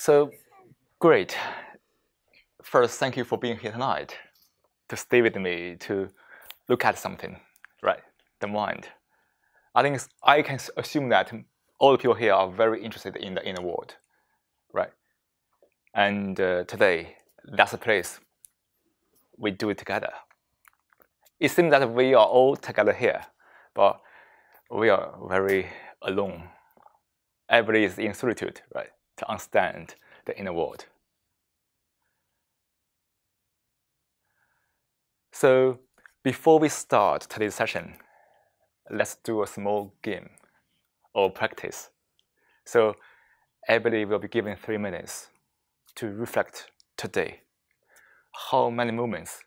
So, great. First, thank you for being here tonight to stay with me to look at something, right? The mind. I think I can assume that all the people here are very interested in the inner world, right? And today, that's the place we do it together. It seems that we are all together here, but we are very alone. Everybody is in solitude, right? To understand the inner world. So before we start today's session, let's do a small game or practice. So everybody will be given 3 minutes to reflect today. How many moments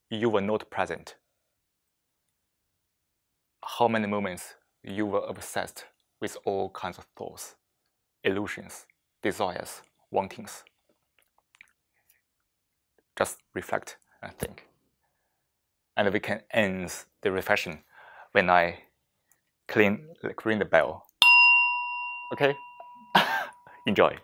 you were not present? How many moments you were obsessed with all kinds of thoughts, illusions, desires, wantings? Just reflect and think. And we can end the reflection when I ring the bell. Okay? Enjoy.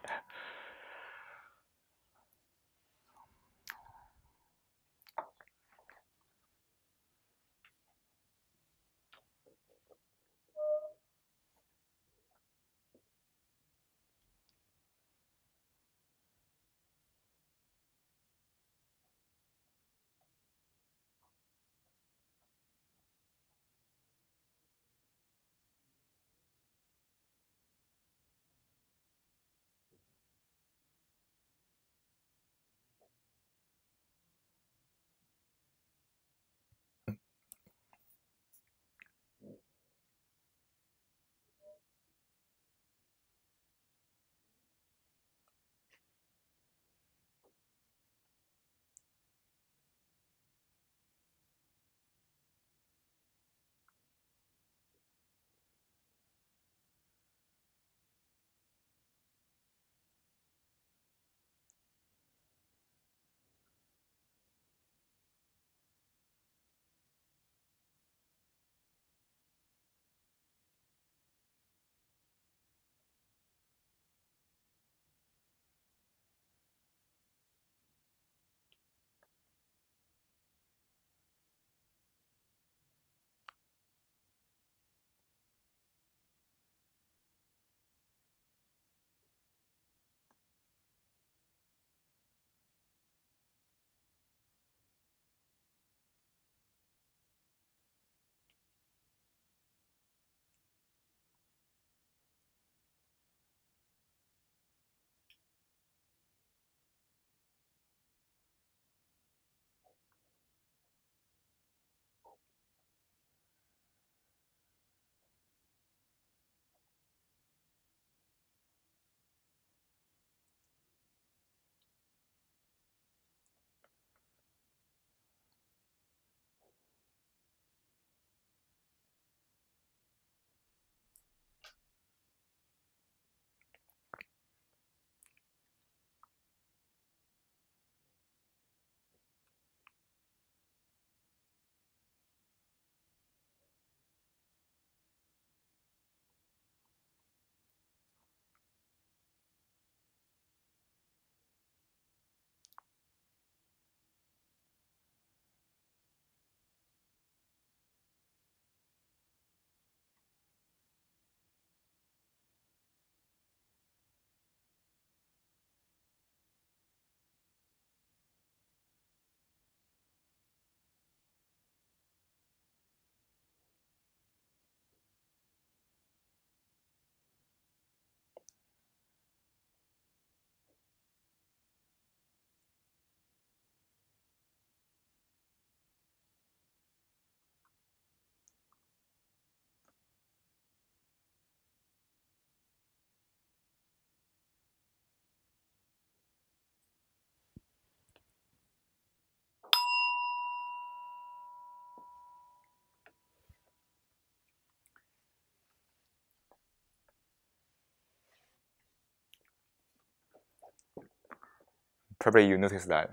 Probably you notice that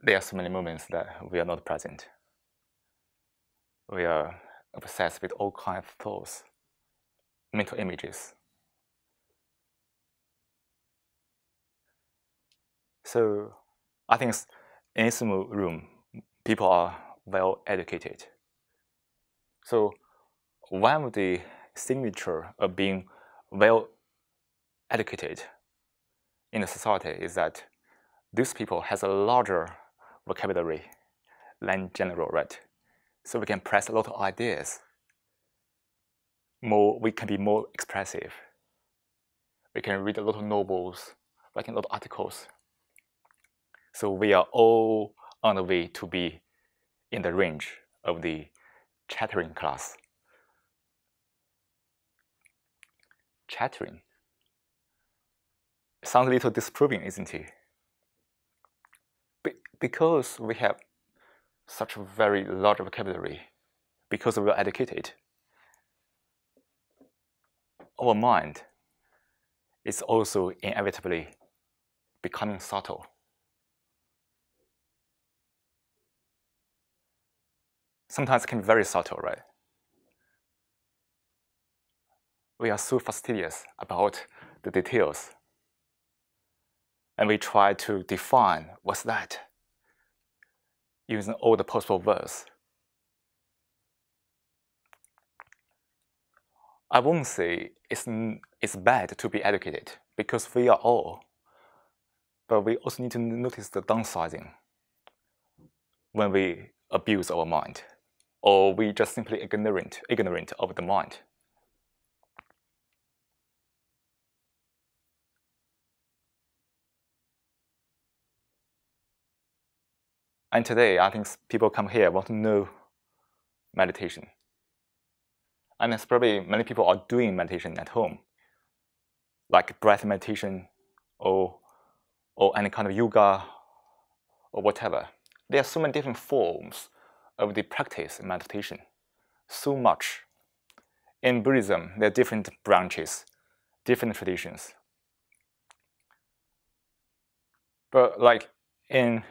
there are so many moments that we are not present. We are obsessed with all kinds of thoughts, mental images. So I think in this room, people are well educated. So one of the signature of being well educated in the society is that these people has a larger vocabulary than general, right? So we can press a lot of ideas. We can be more expressive. We can read a lot of novels, write a lot of articles. So we are all on the way to be in the range of the chattering class. Chattering sounds a little disproving, isn't it? Because we have such a very large vocabulary, because we are educated, our mind is also inevitably becoming subtle. Sometimes it can be very subtle, right? We are so fastidious about the details. And we try to define what's that using all the possible words. I won't say it's bad to be educated, because we are all. But we also need to notice the downsizing when we abuse our mind, or we just simply ignorant of the mind. And today, I think people come here want to know meditation. And it's probably many people are doing meditation at home, like breath meditation or any kind of yoga or whatever. There are so many different forms of the practice in meditation. So much. In Buddhism, there are different branches, different traditions. But like in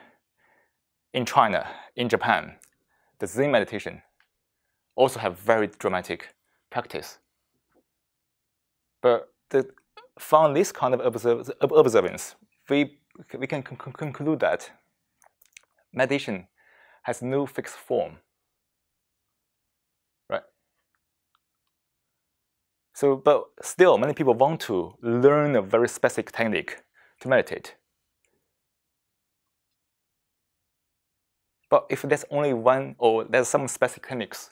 China, in Japan, the Zen meditation also have very dramatic practice. But from this kind of observance, we can conclude that meditation has no fixed form, right? So, but still, many people want to learn a very specific technique to meditate. But if there's only one, or there's some specific techniques,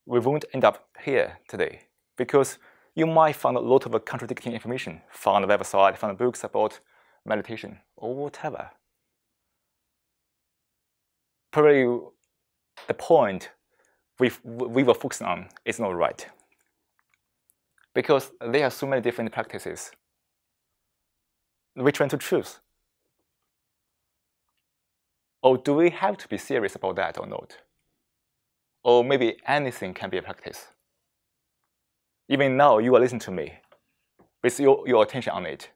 we won't end up here today, because you might find a lot of contradicting information from the website, from the books about meditation, or whatever. Probably the point we were focusing on is not right, because there are so many different practices. Which one to choose? Or do we have to be serious about that or not? Or maybe anything can be a practice. Even now, you are listening to me with your attention on it.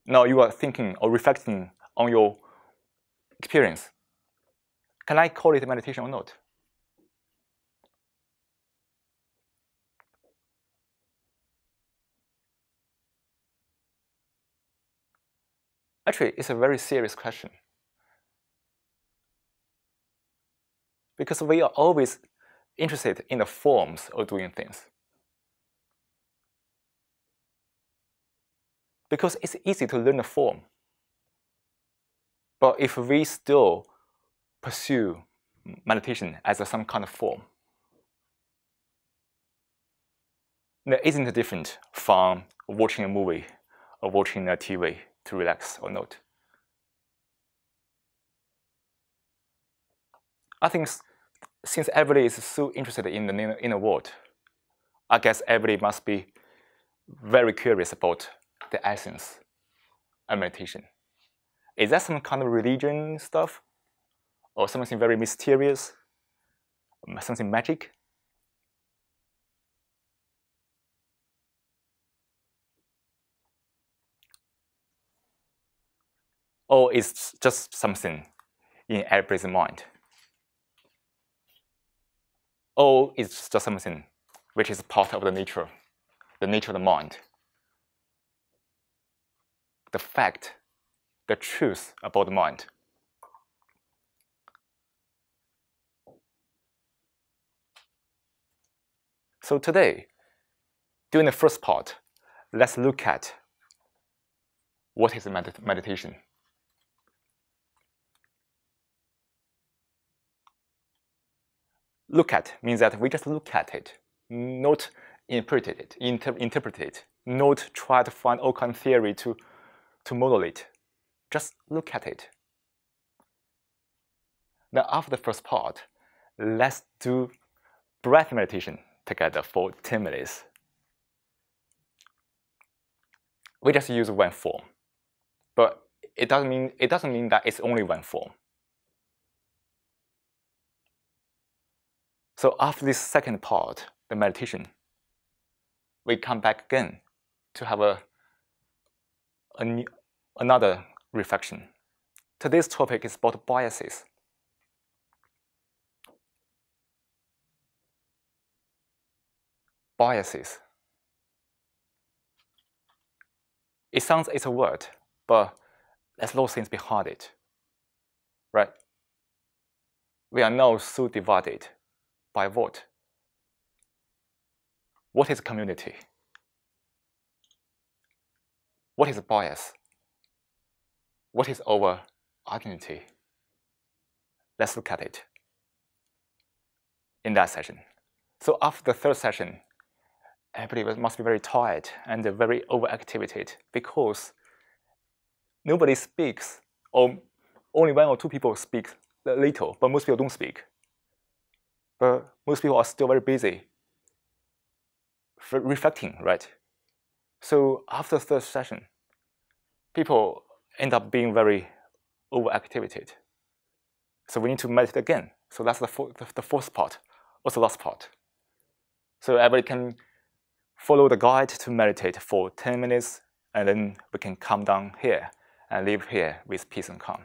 Now you are thinking or reflecting on your experience. Can I call it meditation or not? Actually, it's a very serious question. Because we are always interested in the forms of doing things. Because it's easy to learn the form. But if we still pursue meditation as some kind of form, there isn't different from watching a movie or watching a TV to relax or not. I think since everybody is so interested in the inner world, I guess everybody must be very curious about the essence of meditation. Is that some kind of religion stuff? Or something very mysterious? Something magic? Or it's just something in everybody's mind? Or it's just something which is part of the nature of the mind? the fact, the truth about the mind. So today, during the first part, let's look at what is meditation. Look at means that we just look at it, not interpret it, not try to find all kind of theory to model it. Just look at it. Now, after the first part, let's do breath meditation together for 10 minutes. We just use one form, but it doesn't mean that it's only one form. So after this second part, the meditation, we come back again to have another reflection. Today's topic is about biases. Biases. It sounds it's a word, but there's a lot of things behind it, right? We are now so divided by what? What is community? What is bias? What is our identity? Let's look at it in that session. So after the third session, everybody must be very tired and very overactivated because nobody speaks, or only one or two people speak little, but most people don't speak. But most people are still very busy reflecting, right? So after the third session, people end up being very overactivated. So we need to meditate again. So that's the fourth part, also last part. So everybody can follow the guide to meditate for 10 minutes, and then we can come down here and live here with peace and calm.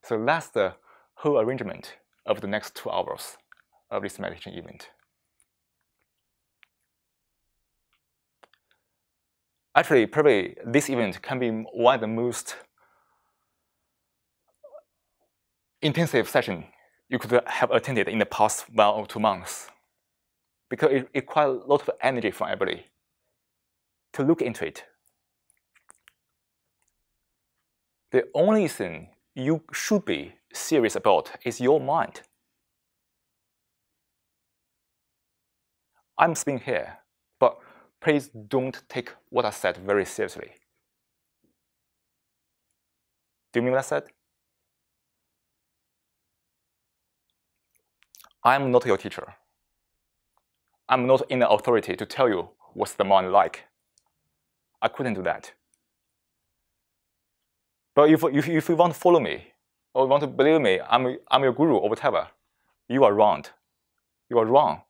So that's the whole arrangement of the next 2 hours of this meditation event. Actually, probably this event can be one of the most intensive sessions you could have attended in the past 1 or 2 months, because it requires a lot of energy from everybody to look into it. The only thing you should be serious about is your mind. I'm speaking here, but please don't take what I said very seriously. Do you mean what I said? I'm not your teacher. I'm not in the authority to tell you what's the mind like. I couldn't do that. But if you want to follow me, or want to believe me, I'm your guru or whatever, you are wrong. You are wrong.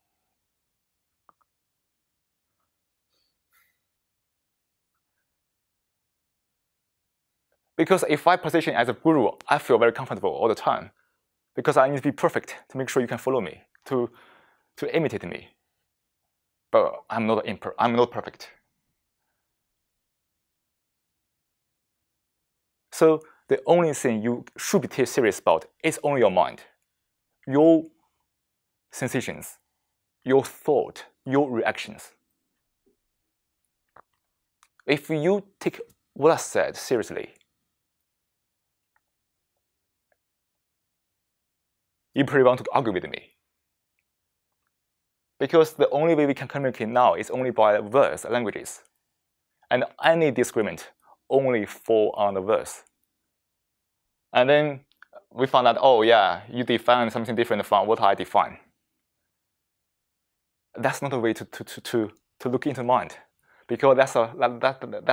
Because if I position as a guru, I feel very comfortable all the time, because I need to be perfect to make sure you can follow me, to imitate me. But I'm not perfect. So the only thing you should be serious about is only your mind, your sensations, your thought, your reactions. If you take what I said seriously, you probably want to argue with me. Because the only way we can communicate now is only by words, languages. And any disagreement only fall on the verse. And then we found out, oh yeah, you define something different from what I define. That's not a way to look into mind, because that's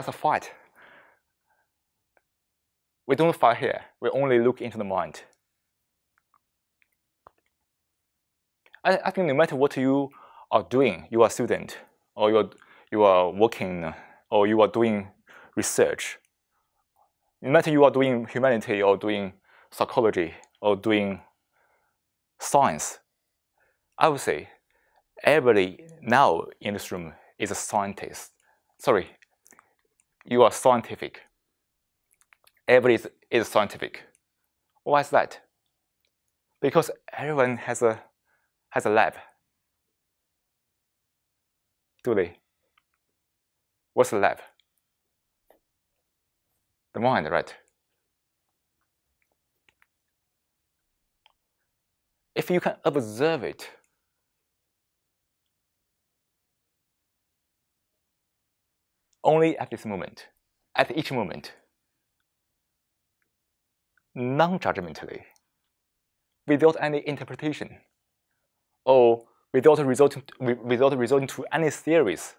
a fight. We don't fight here. We only look into the mind. I think no matter what you are doing, you are a student, or you are working, or you are doing research, no matter you are doing humanity or doing psychology or doing science, I would say everybody now in this room is a scientist. Sorry, you are scientific. Everybody is scientific. Why is that? Because everyone has a lab. Do they? What's the lab? The mind, right? If you can observe it, only at this moment, at each moment, non-judgmentally, without any interpretation, or without resorting to any theories,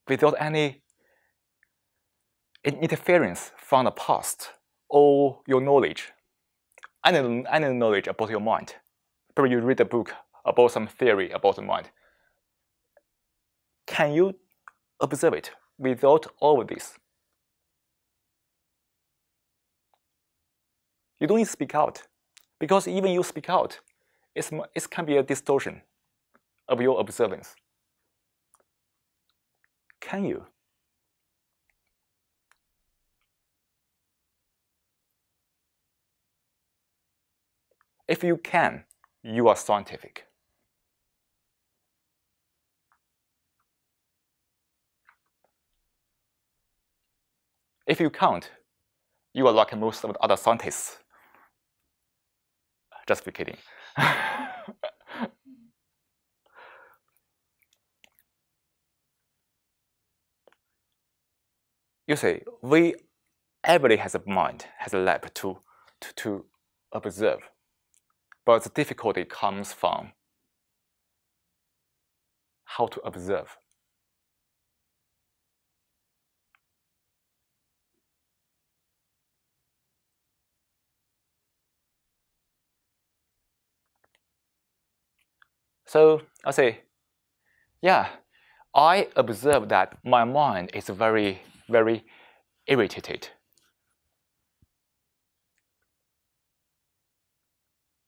without any interference from the past or your knowledge, any knowledge about your mind. Probably you read a book about some theory about the mind. Can you observe it without all of this? You don't need to speak out, because even you speak out, it can be a distortion of your observance. Can you? If you can, you are scientific. If you can't, you are like most of the other scientists. Just be kidding. You see, everybody has a mind, has a lab to observe. But the difficulty comes from how to observe. So I say, yeah, I observe that my mind is very, very irritated.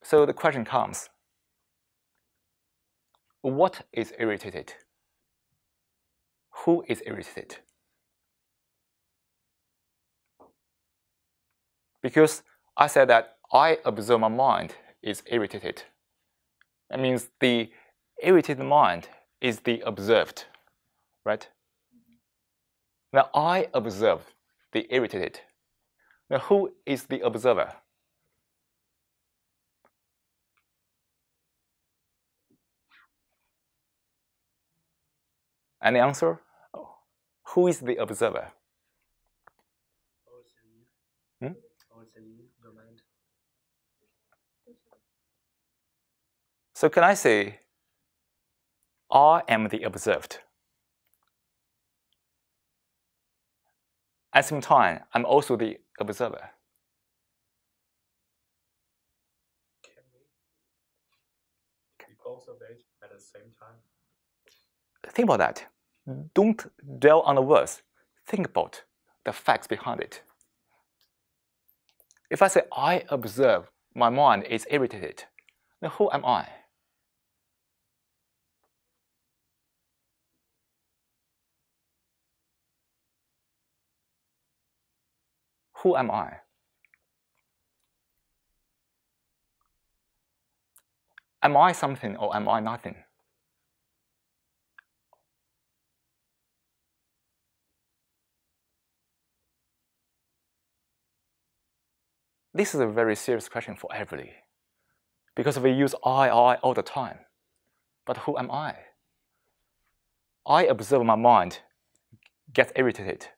So the question comes, what is irritated? Who is irritated? Because I said that I observe my mind is irritated. That means the irritated mind is the observed, right? Now I observe the irritated. Now who is the observer? Any answer? Who is the observer? Hmm? So can I say, I am the observed? At the same time, I'm also the observer. Can we both of it at the same time? Think about that. Don't dwell on the words. Think about the facts behind it. If I say I observe my mind is irritated, then who am I? Who am I? Am I something or am I nothing? This is a very serious question for everybody, because we use I all the time. But who am I? I observe my mind gets irritated.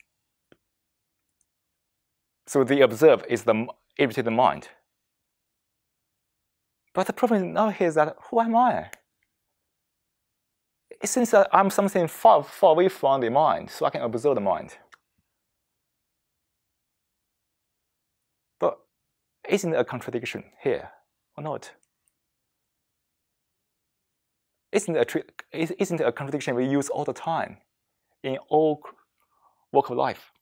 So the observed is the irritated mind. But the problem now here is that who am I? It seems that I'm something far away from the mind, so I can observe the mind. But isn't it a contradiction here or not? Isn't it a contradiction we use all the time in all walk of life?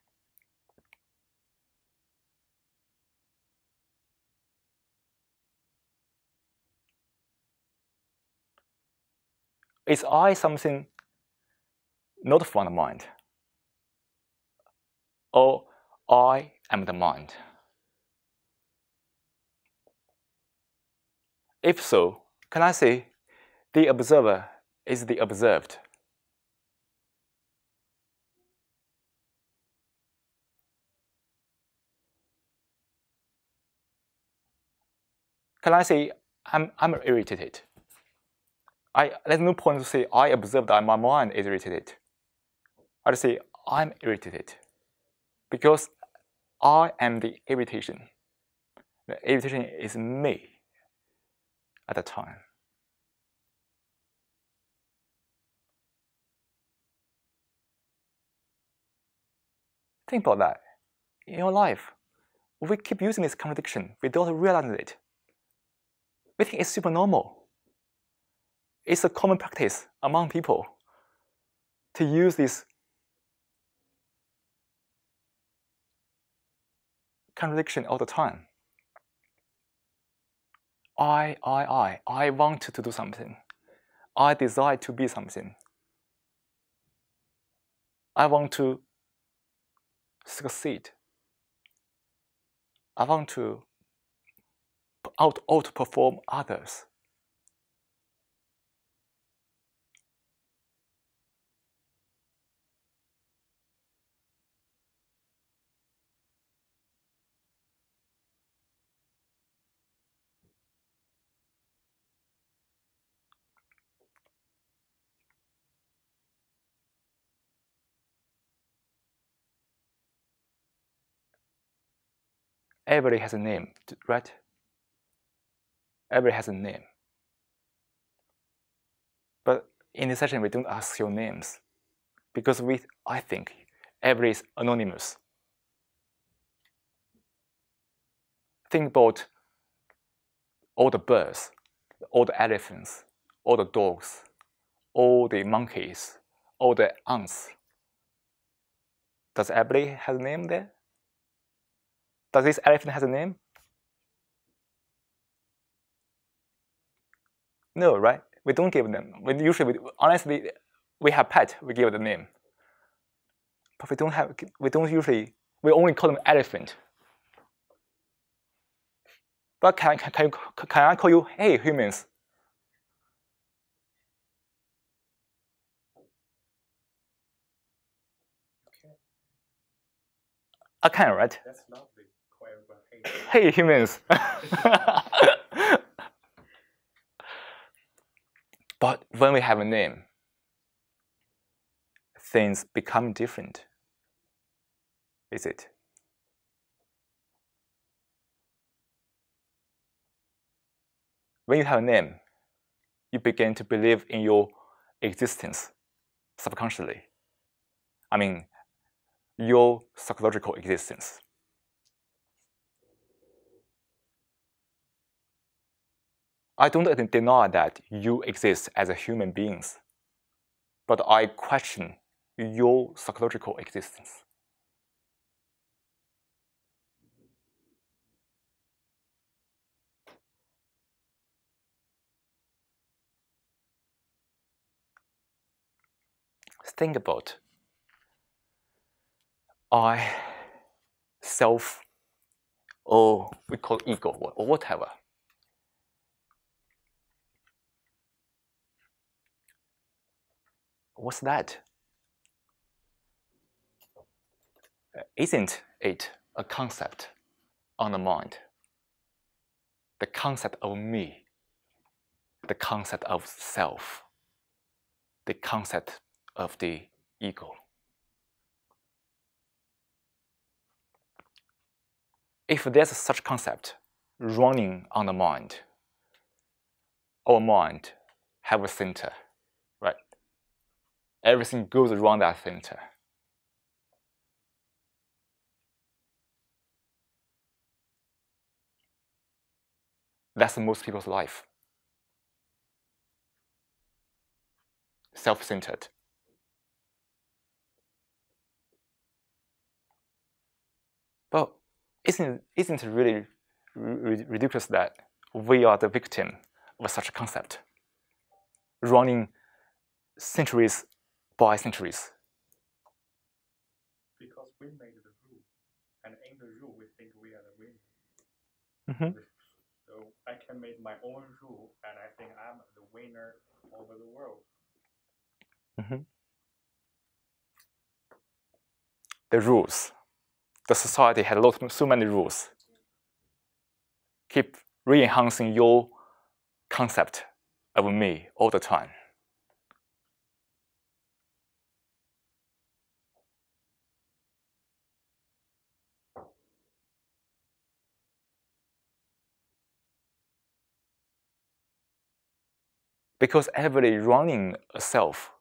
Is I something not from the mind? or I am the mind? If so, can I say the observer is the observed? Can I say I'm irritated? There's no point to say I observe that my mind is irritated. I just say I'm irritated because I am the irritation. The irritation is me at the time. Think about that. In your life, we keep using this contradiction without realizing it. We think it's super normal. It's a common practice among people to use this contradiction all the time. I want to do something. I desire to be something. I want to succeed. I want to outperform others. Everybody has a name, right? Everybody has a name. But in this session, we don't ask your names because I think everybody is anonymous. Think about all the birds, all the elephants, all the dogs, all the monkeys, all the ants. Does everybody have a name there? Does this elephant have a name? No, right? We don't give them. Honestly, we have pet, we give the name. But we only call them elephant. But can I call you, hey, humans? Okay. I can, right? That's lovely. Hey, humans. But when we have a name, things become different. Is it? When you have a name, you begin to believe in your existence subconsciously. I mean, your psychological existence. I don't deny that you exist as a human being, but I question your psychological existence. Think about I, self, or we call ego, or whatever. What's that? Isn't it a concept on the mind? The concept of me, the concept of self, the concept of the ego. If there's such concept running on the mind, our mind have a center, right? Everything goes around that center. That's most people's life. Self-centered. But isn't it really ridiculous that we are the victim of such a concept, running centuries by centuries? Because we made the And in the rule, we think we are the winner. Mm-hmm. So I can make my own rule, and I think I'm the winner over the world. Mm-hmm. The rules. The society had so many rules. Keep re-enhancing your concept of me all the time. Because everybody running a self,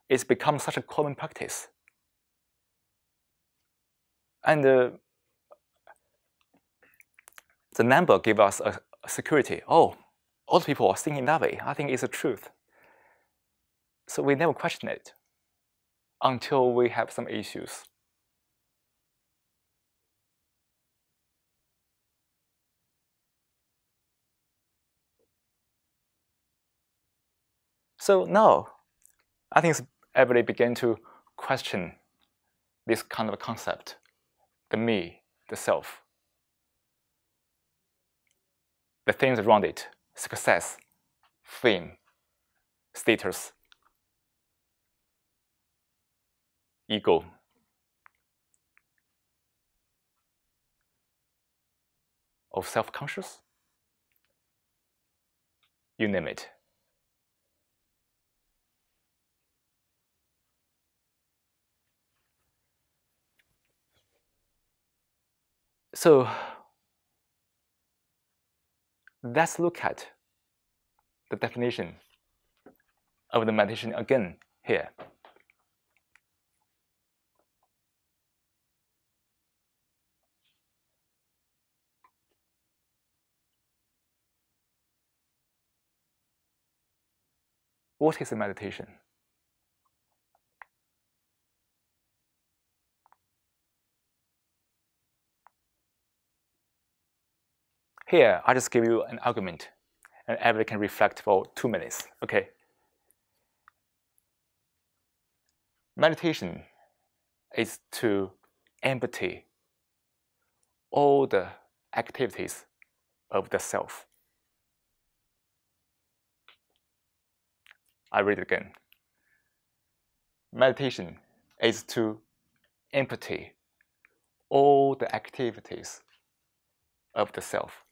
it's become such a common practice. And the number give us a security. Oh, all the people are thinking that way. I think it's the truth. So we never question it until we have some issues. So now, I think everybody began to question this kind of concept, the me, the self, the things around it, success, fame, status, ego. Or self-conscious, you name it. So let's look at the definition of the meditation again here. What is a meditation? Here, I just give you an argument, and everybody can reflect for 2 minutes. Okay. Meditation is to empty all the activities of the self. I read it again. Meditation is to empty all the activities of the self.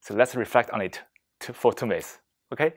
So let's reflect on it for 2 minutes, okay?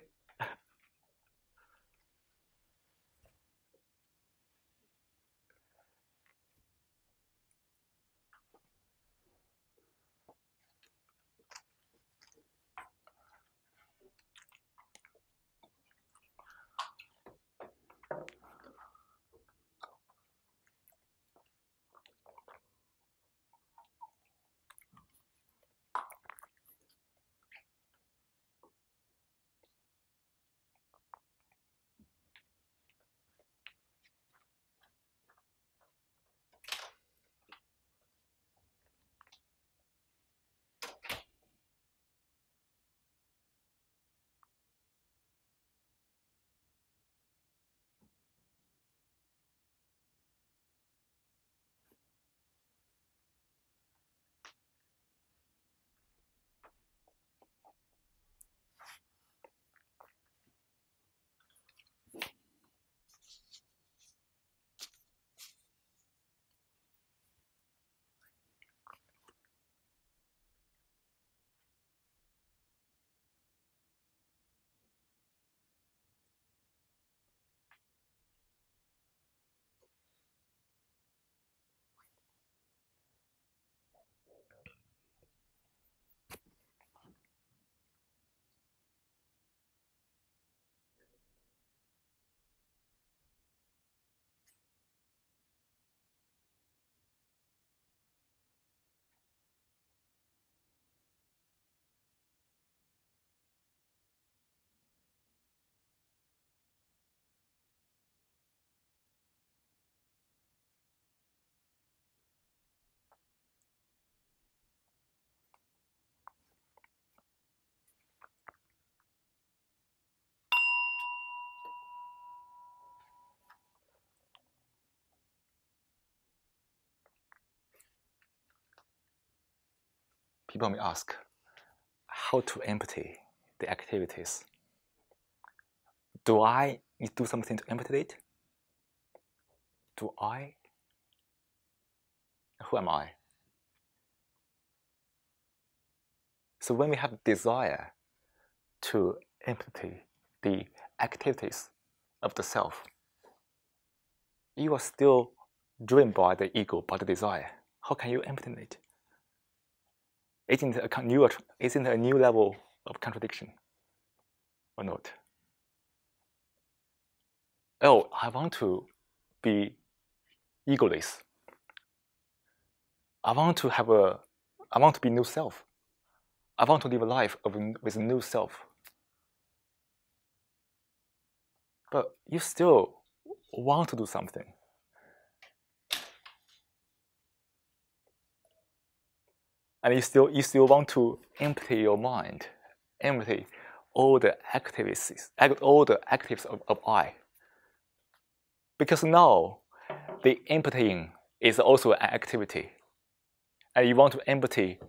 people may ask, how to empty the activities? Do I need to do something to empty it? Do I? Who am I? So when we have desire to empty the activities of the self, you are still driven by the ego, by the desire. How can you empty it? Isn't it a new level of contradiction or not? Oh, I want to be egoless. I want to be new self. I want to live a life with a new self. But you still want to do something. And you still want to empty your mind, empty all the activities of I. Because now the emptying is also an activity. And you want to empty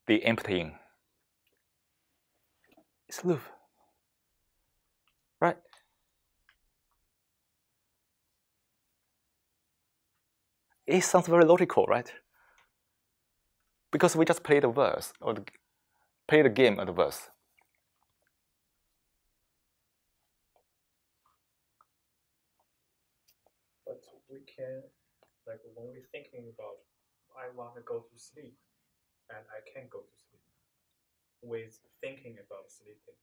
the emptying. It's love. Right? It sounds very logical, right? Because we just play the verse, or play the game of the verse. But we can, like when we're thinking about, I want to go to sleep, and I can't go to sleep. With thinking about sleeping,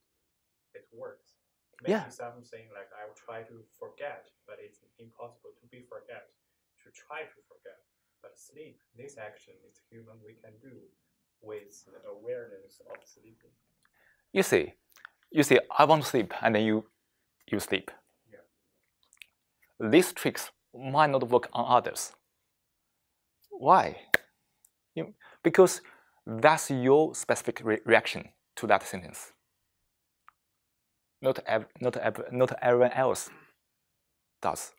it works. Maybe something like I will try to forget, but it's impossible to be forget, to try to forget. But sleep, this action is human we can do with the awareness of sleeping. You see, I want to sleep, and then you sleep. Yeah. These tricks might not work on others. Why? Because that's your specific reaction to that sentence. Not everyone else does.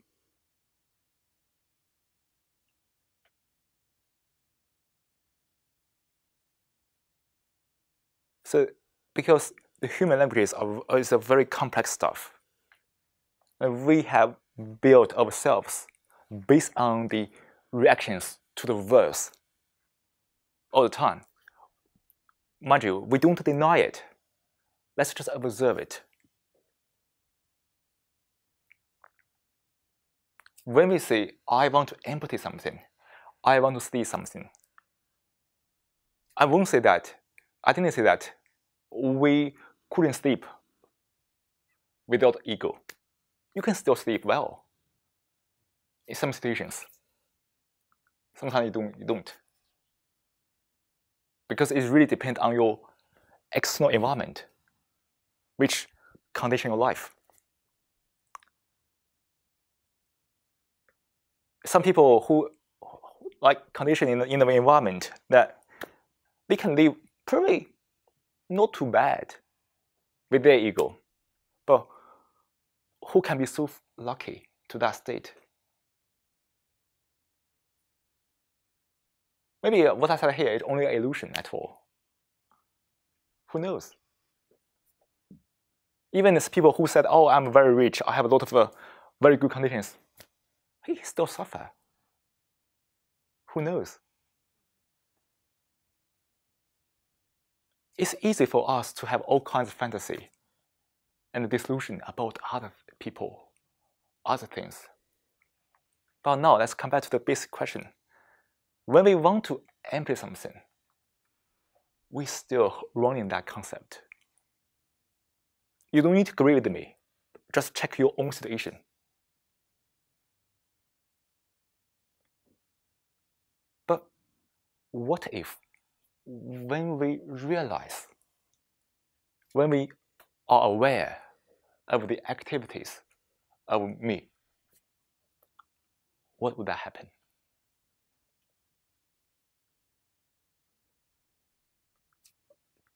So, because the human language is a very complex stuff, and we have built ourselves based on the reactions to the verse all the time. Mind you, we don't deny it. Let's just observe it. When we say, I want to empty something, I want to see something, I didn't say that we couldn't sleep without ego. You can still sleep well in some situations. Sometimes you don't. Because it really depends on your external environment, which condition your life. Some people who like condition in the environment that they can live pretty not too bad with their ego. But who can be so lucky to that state? Maybe what I said here is only an illusion at all. Who knows? Even as people who said, oh, I'm very rich, I have a lot of very good conditions, he still suffer. Who knows? It's easy for us to have all kinds of fantasy and disillusion about other people, other things. But now let's come back to the basic question. When we want to empty something, we still running that concept. You don't need to agree with me. Just check your own situation. But what if, when we realize, when we are aware of the activities of me, what would that happen?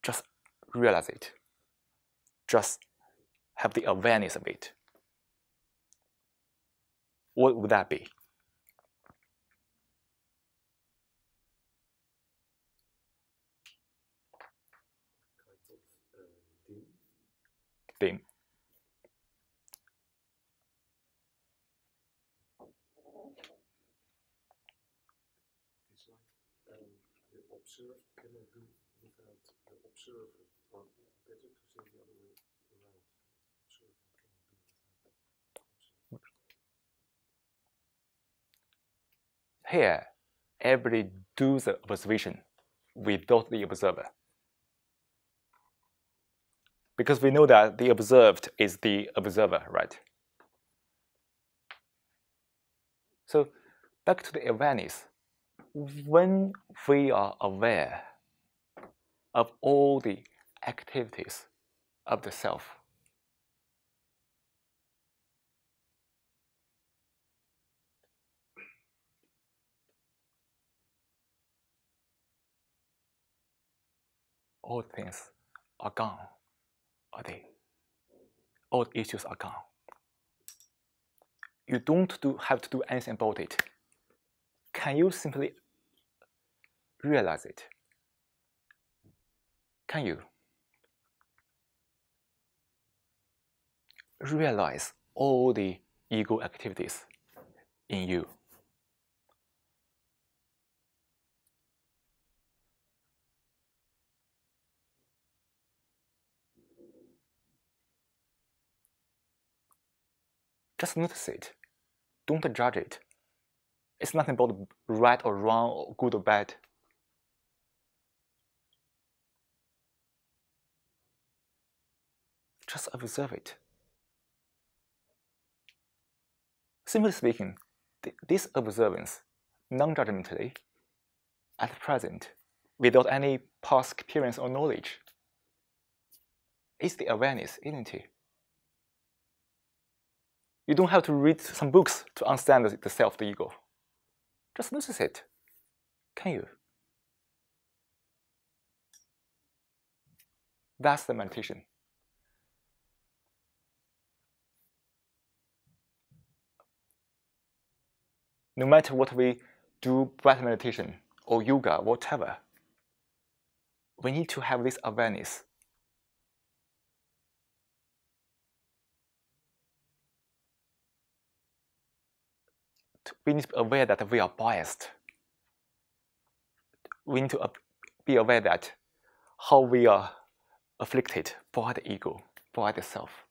Just realize it. Just have the awareness of it. What would that be? theme. It's like the observed cannot do without the observer, or better to say the other way around. Observer cannot do without observer. Here, everybody does the observation without the observer. Because we know that the observed is the observer, right? So back to the awareness. When we are aware of all the activities of the self, all things are gone, are they? All the issues are gone. You don't have to do anything about it. Can you simply realize it? Can you realize all the ego activities in you? Just notice it. Don't judge it. It's nothing about right or wrong, or good or bad. Just observe it. Simply speaking, this observance, non-judgmentally, at present, without any past experience or knowledge, is the awareness, isn't it? You don't have to read some books to understand the self, the ego. Just notice it. Can you? That's the meditation. No matter what we do, breath meditation or yoga, whatever, we need to have this awareness. We need to be aware that we are biased. We need to be aware that how we are afflicted by the ego, by the self.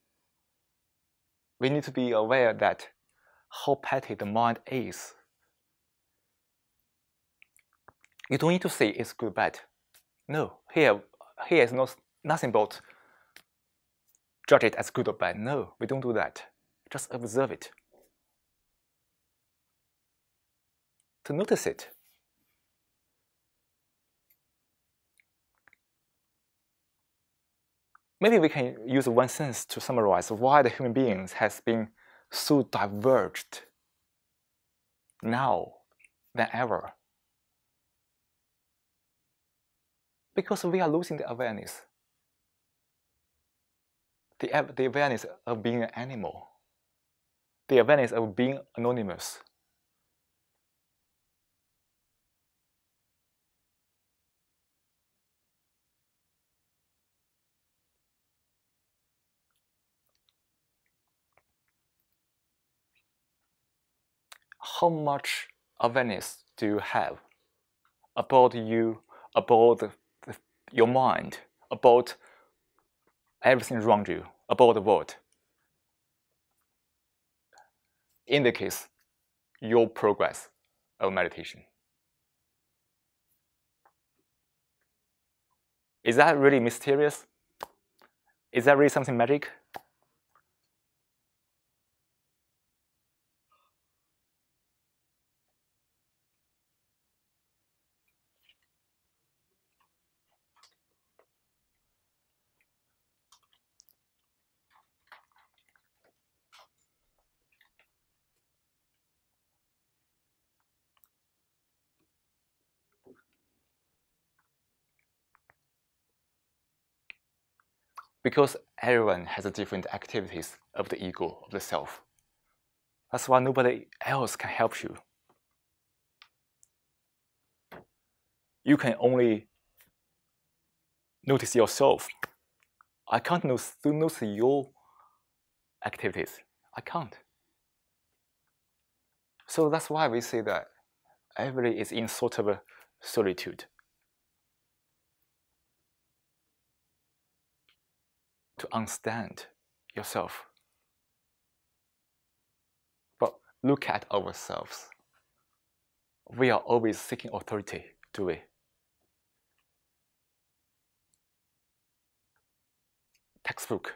We need to be aware that how petty the mind is. You don't need to say it's good or bad. No, here is nothing about judge it as good or bad. No, we don't do that. Just observe it. To notice it. Maybe we can use one sentence to summarize why the human beings has been so diverged now than ever. Because we are losing the awareness. The awareness of being an animal. The awareness of being anonymous. How much awareness do you have about you, about your mind, about everything around you, about the world? Indicates your progress of meditation. Is that really mysterious? Is that really something magic? Because everyone has different activities of the ego, of the self. That's why nobody else can help you. You can only notice yourself I can't notice your activities. I can't. So that's why we say that everybody is in sort of a solitude. To understand yourself. But look at ourselves. We are always seeking authority, do we? Textbook,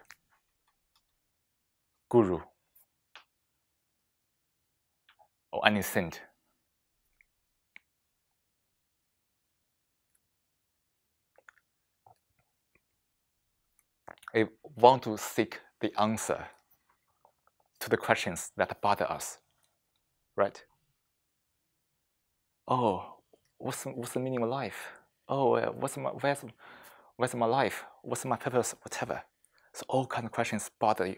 guru, or any saint. We want to seek the answer to the questions that bother us, right? Oh, what's the meaning of life? Oh, where's my life? What's my purpose? Whatever. So all kinds of questions bother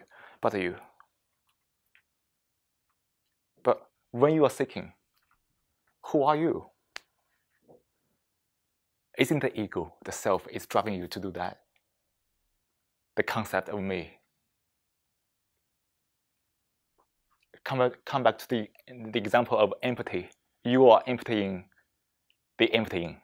you. But when you are seeking, who are you? Isn't the ego, the self, is driving you to do that? The concept of me. Come back to the example of empathy. You are emptying the emptying.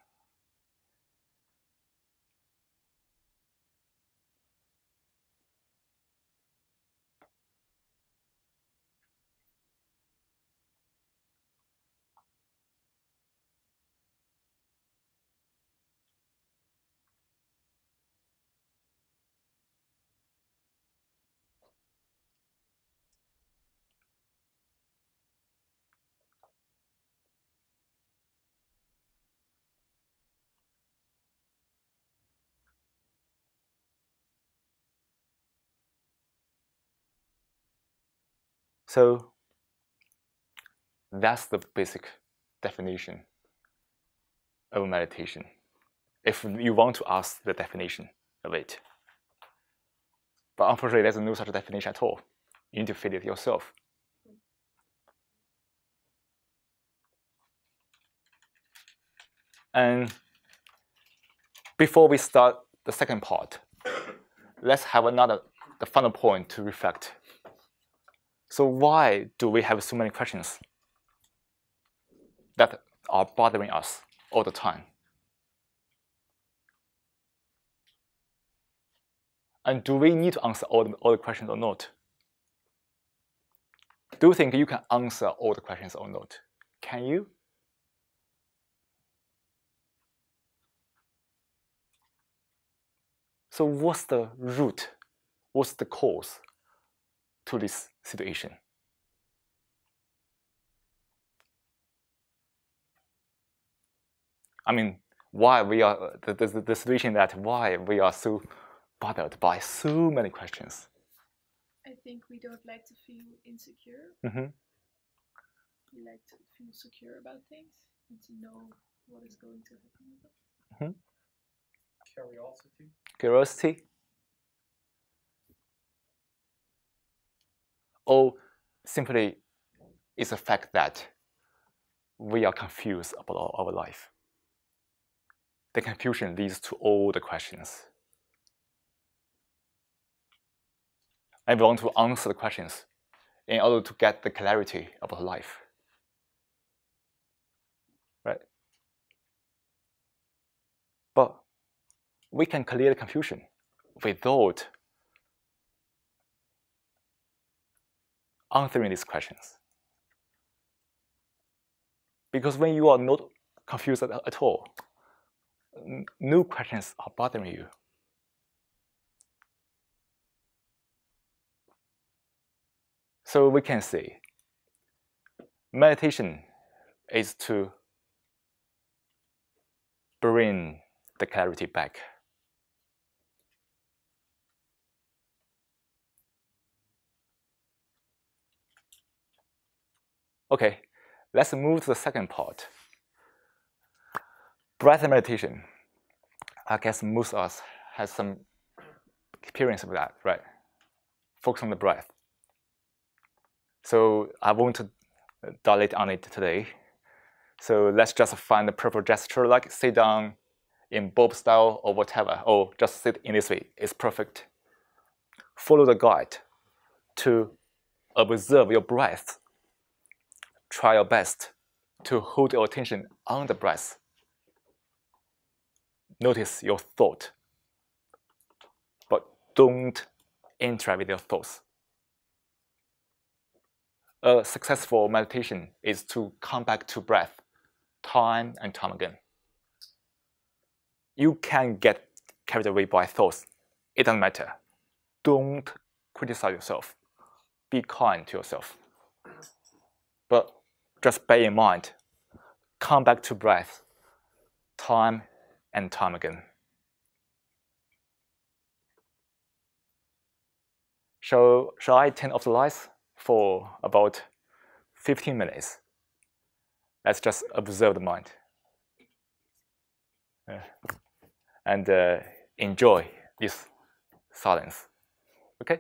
So that's the basic definition of meditation. If you want to ask the definition of it. But unfortunately, there's no such definition at all. You need to feel it yourself. And before we start the second part, let's have the final point to reflect. So why do we have so many questions that are bothering us all the time? And do we need to answer all the questions or not? Do you think you can answer all the questions or not? Can you? So what's the root? What's the cause to this situation? I mean, why we are the situation that why we are so bothered by so many questions. I think we don't like to feel insecure. Mm-hmm. We like to feel secure about things and to know what is going to happen with us. Mm-hmm. Curiosity. Or simply it's a fact that we are confused about our life. The confusion leads to all the questions. And we want to answer the questions in order to get the clarity about life. Right? But we can clear the confusion without answering these questions. Because when you are not confused at all, no questions are bothering you. So we can say meditation is to bring the clarity back. Okay, let's move to the second part. Breath meditation. I guess most of us has some experience of that, right? Focus on the breath. So I won't dilate on it today. So let's just find the proper gesture, like sit down in Bob style or whatever, or just sit in this way. It's perfect. follow the guide to observe your breath. Try your best to hold your attention on the breath. Notice your thought, but don't interact with your thoughts. A successful meditation is to come back to breath time and time again. You can get carried away by thoughts. It doesn't matter. Don't criticize yourself. Be kind to yourself. But just bear in mind, come back to breath time and time again. Shall I turn off the lights for about 15 minutes? Let's just observe the mind. And enjoy this silence. Okay?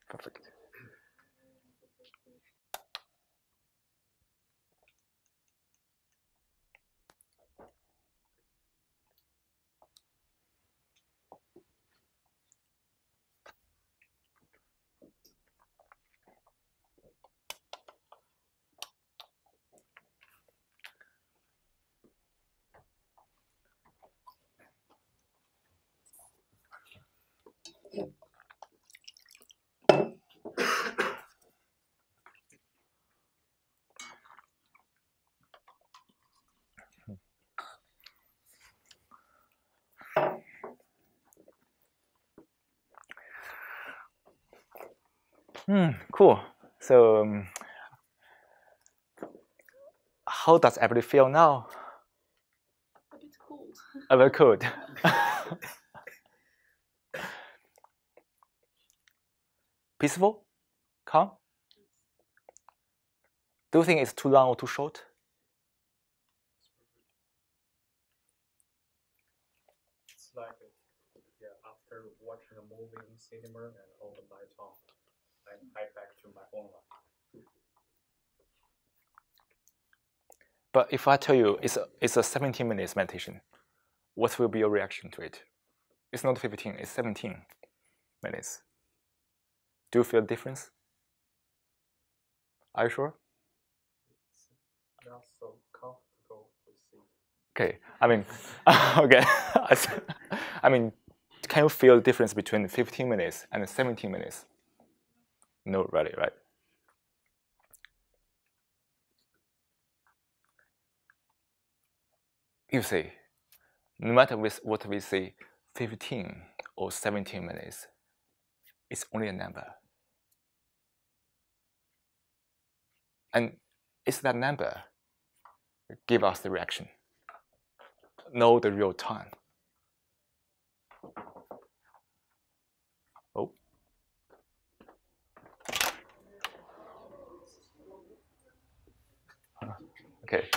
Perfect. Cool. So, how does everybody feel now? A bit cold. A bit cold. Peaceful? Calm? Do you think it's too long or too short? It's like, after watching a movie in cinema and all the lights on, I head back to my own life. But if I tell you it's a 17 minutes meditation, what will be your reaction to it? It's not 15, it's 17 minutes. Do you feel a difference? Are you sure? It's not so comfortable to see. Okay, I mean, okay. I mean, can you feel the difference between 15 minutes and 17 minutes? No, really, right? You see, no matter what we say, 15 or 17 minutes, it's only a number. And it's that number that gives us the reaction, know the real time. Oh. Okay.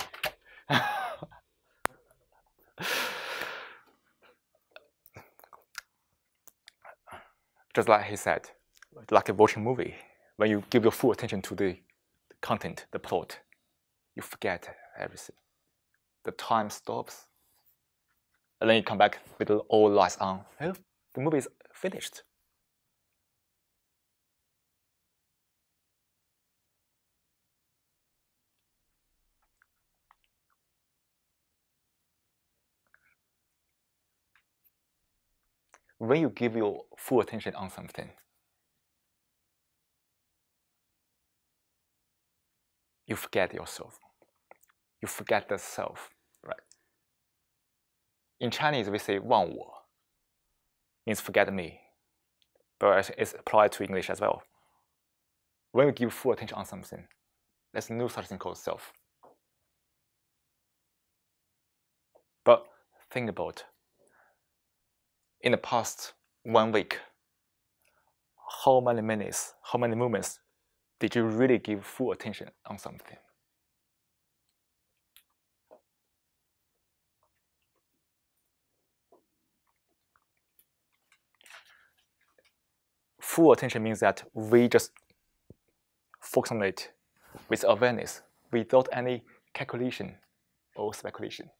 Just like he said, like watching a movie, when you give your full attention to the content, the plot, you forget everything. The time stops. And then you come back with all lights on. Oh, the movie is finished. When you give your full attention on something, you forget yourself. You forget the self, right? In Chinese, we say 忘我, means forget me, but it's applied to English as well. When we give full attention on something, there's no such thing called self. But think about, in the past 1 week, how many minutes, how many moments did you really give full attention on something? Full attention means that we just focus on it with awareness, without any calculation or speculation.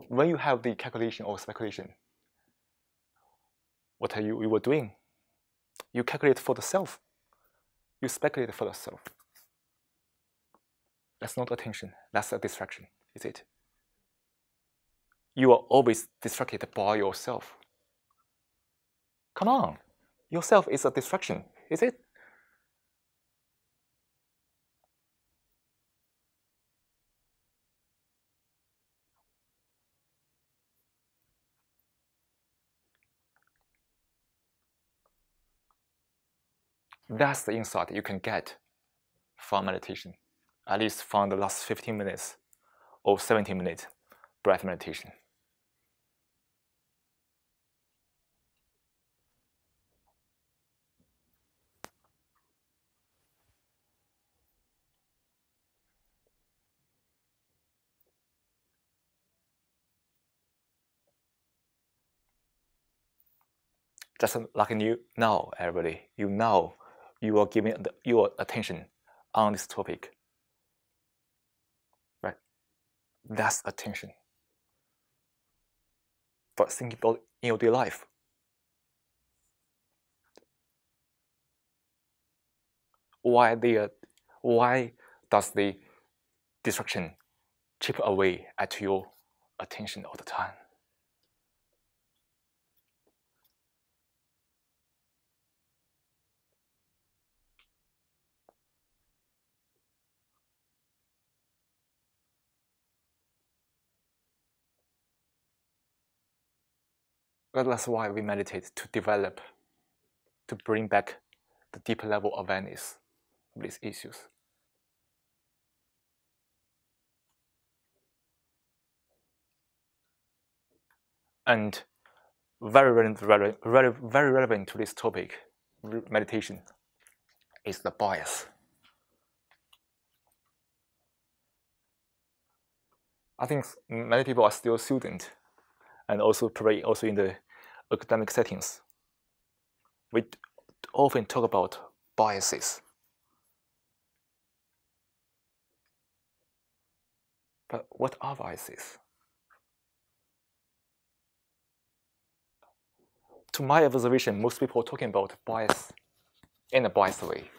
when you have the calculation or speculation, what are you were doing? You calculate for the self. You speculate for the self. That's not attention. That's a distraction, is it? You are always distracted by yourself. Come on. Yourself is a distraction, is it? That's the insight you can get from meditation, at least from the last 15 minutes or 17 minutes breath meditation. Just like you now, everybody, you know you are giving your attention on this topic, right? That's attention. But think about in your daily life. Why does the distraction chip away at your attention all the time? Well, that's why we meditate, to develop, to bring back the deeper level awareness of these issues. And very relevant to this topic, meditation, is the bias. I think many people are still students, and also probably also in the academic settings. We often talk about biases. But what are biases? To my observation, most people are talking about bias in a biased way.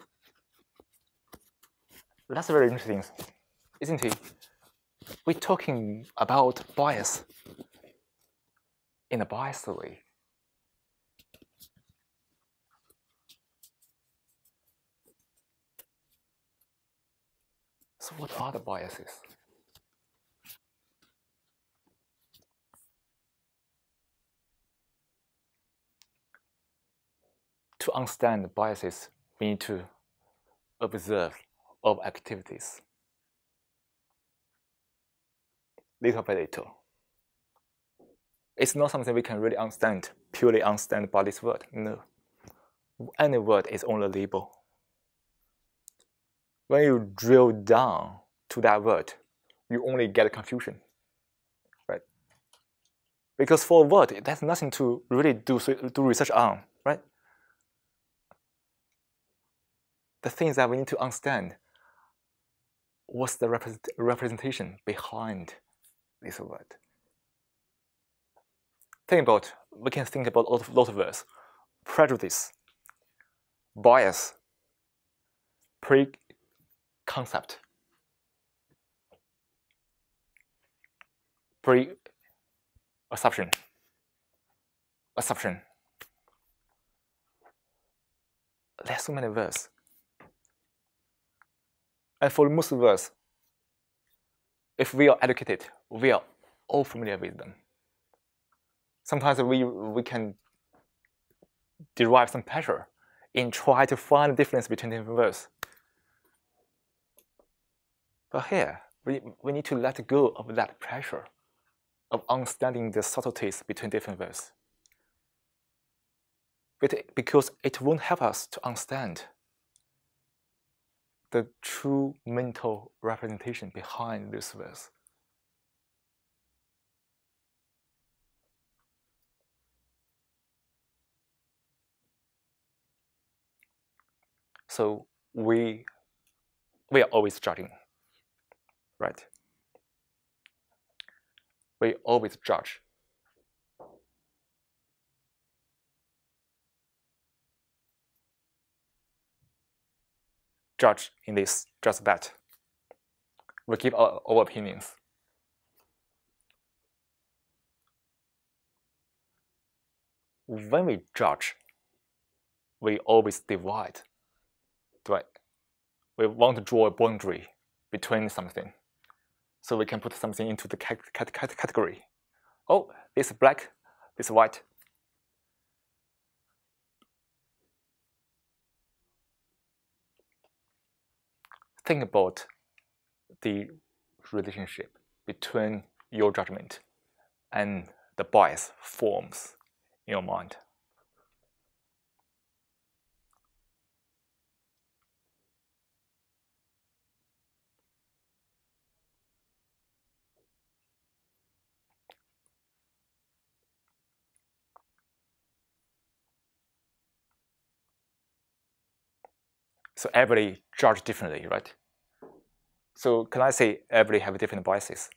That's very interesting, isn't it? We're talking about bias in a biased way. So what are the biases? To understand the biases, we need to observe all activities little by little. It's not something we can really understand, purely understand by this word. No. Any word is only a label. When you drill down to that word, you only get confusion, right? Because for a word, there's nothing to really do research on, right? The things that we need to understand, what's the representation behind this word? We can think about a lot of words. Prejudice, bias, preconcept, assumption. There's so many words. And for most words, if we are educated, we are all familiar with them. Sometimes we can derive some pleasure in trying to find the difference between different words. But here, we need to let go of that pressure of understanding the subtleties between different words. Because it won't help us to understand the true mental representation behind these words. So we are always judging, right? We always judge. Judge in this, just that. We give our opinions. When we judge, we always divide, right? We want to draw a boundary between something, so we can put something into the category. Oh, this is black, this is white. Think about the relationship between your judgment and the bias forms in your mind. So everybody judge differently, right? So can I say everybody have different biases?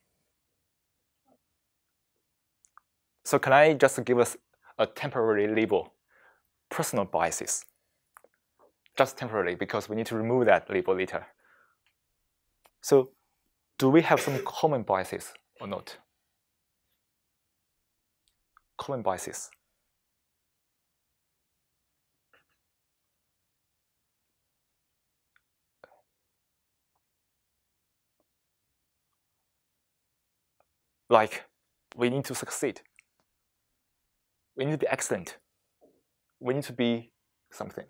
So can I just give us a temporary label, personal biases? Just temporarily, because we need to remove that label later. So do we have some common biases or not? Common biases. Like, we need to succeed. We need to be excellent. We need to be something.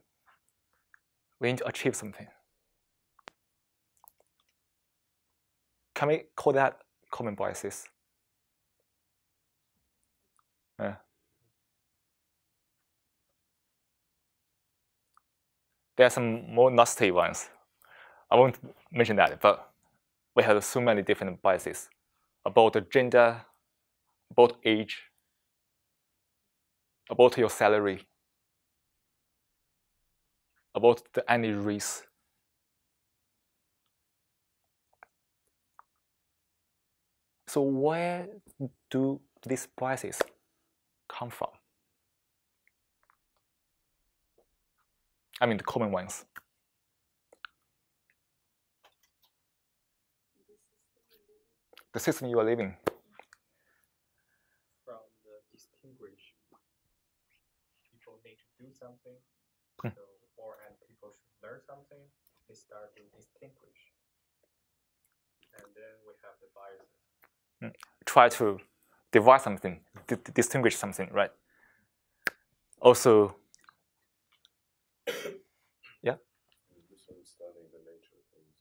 We need to achieve something. Can we call that common biases? There are some more nasty ones. I won't mention that, but we have so many different biases about the gender, about age, about your salary, about any race. So where do these biases come from? I mean, the common ones. The system you are living. From the distinguish, people need to do something, and people should learn something. They start to distinguish, and then we have the biases. Try to divide something, distinguish something, right? Also, yeah. Misunderstanding the nature of things.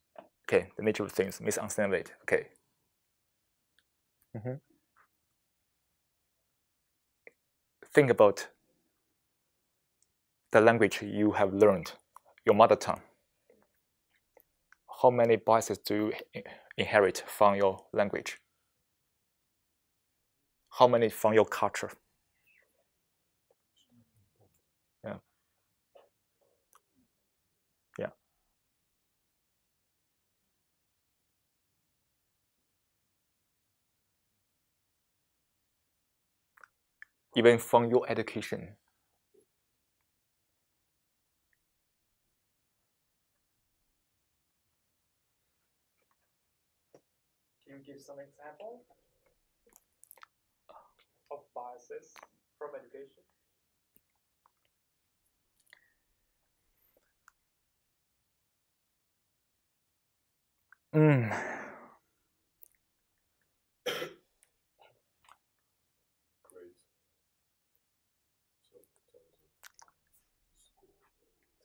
Okay, the nature of things, misunderstanding it. Okay. Think about the language you have learned, your mother tongue. How many biases do you inherit from your language? How many from your culture? Yeah. Yeah. Even from your education. Can you give some example of biases from education? Great. So in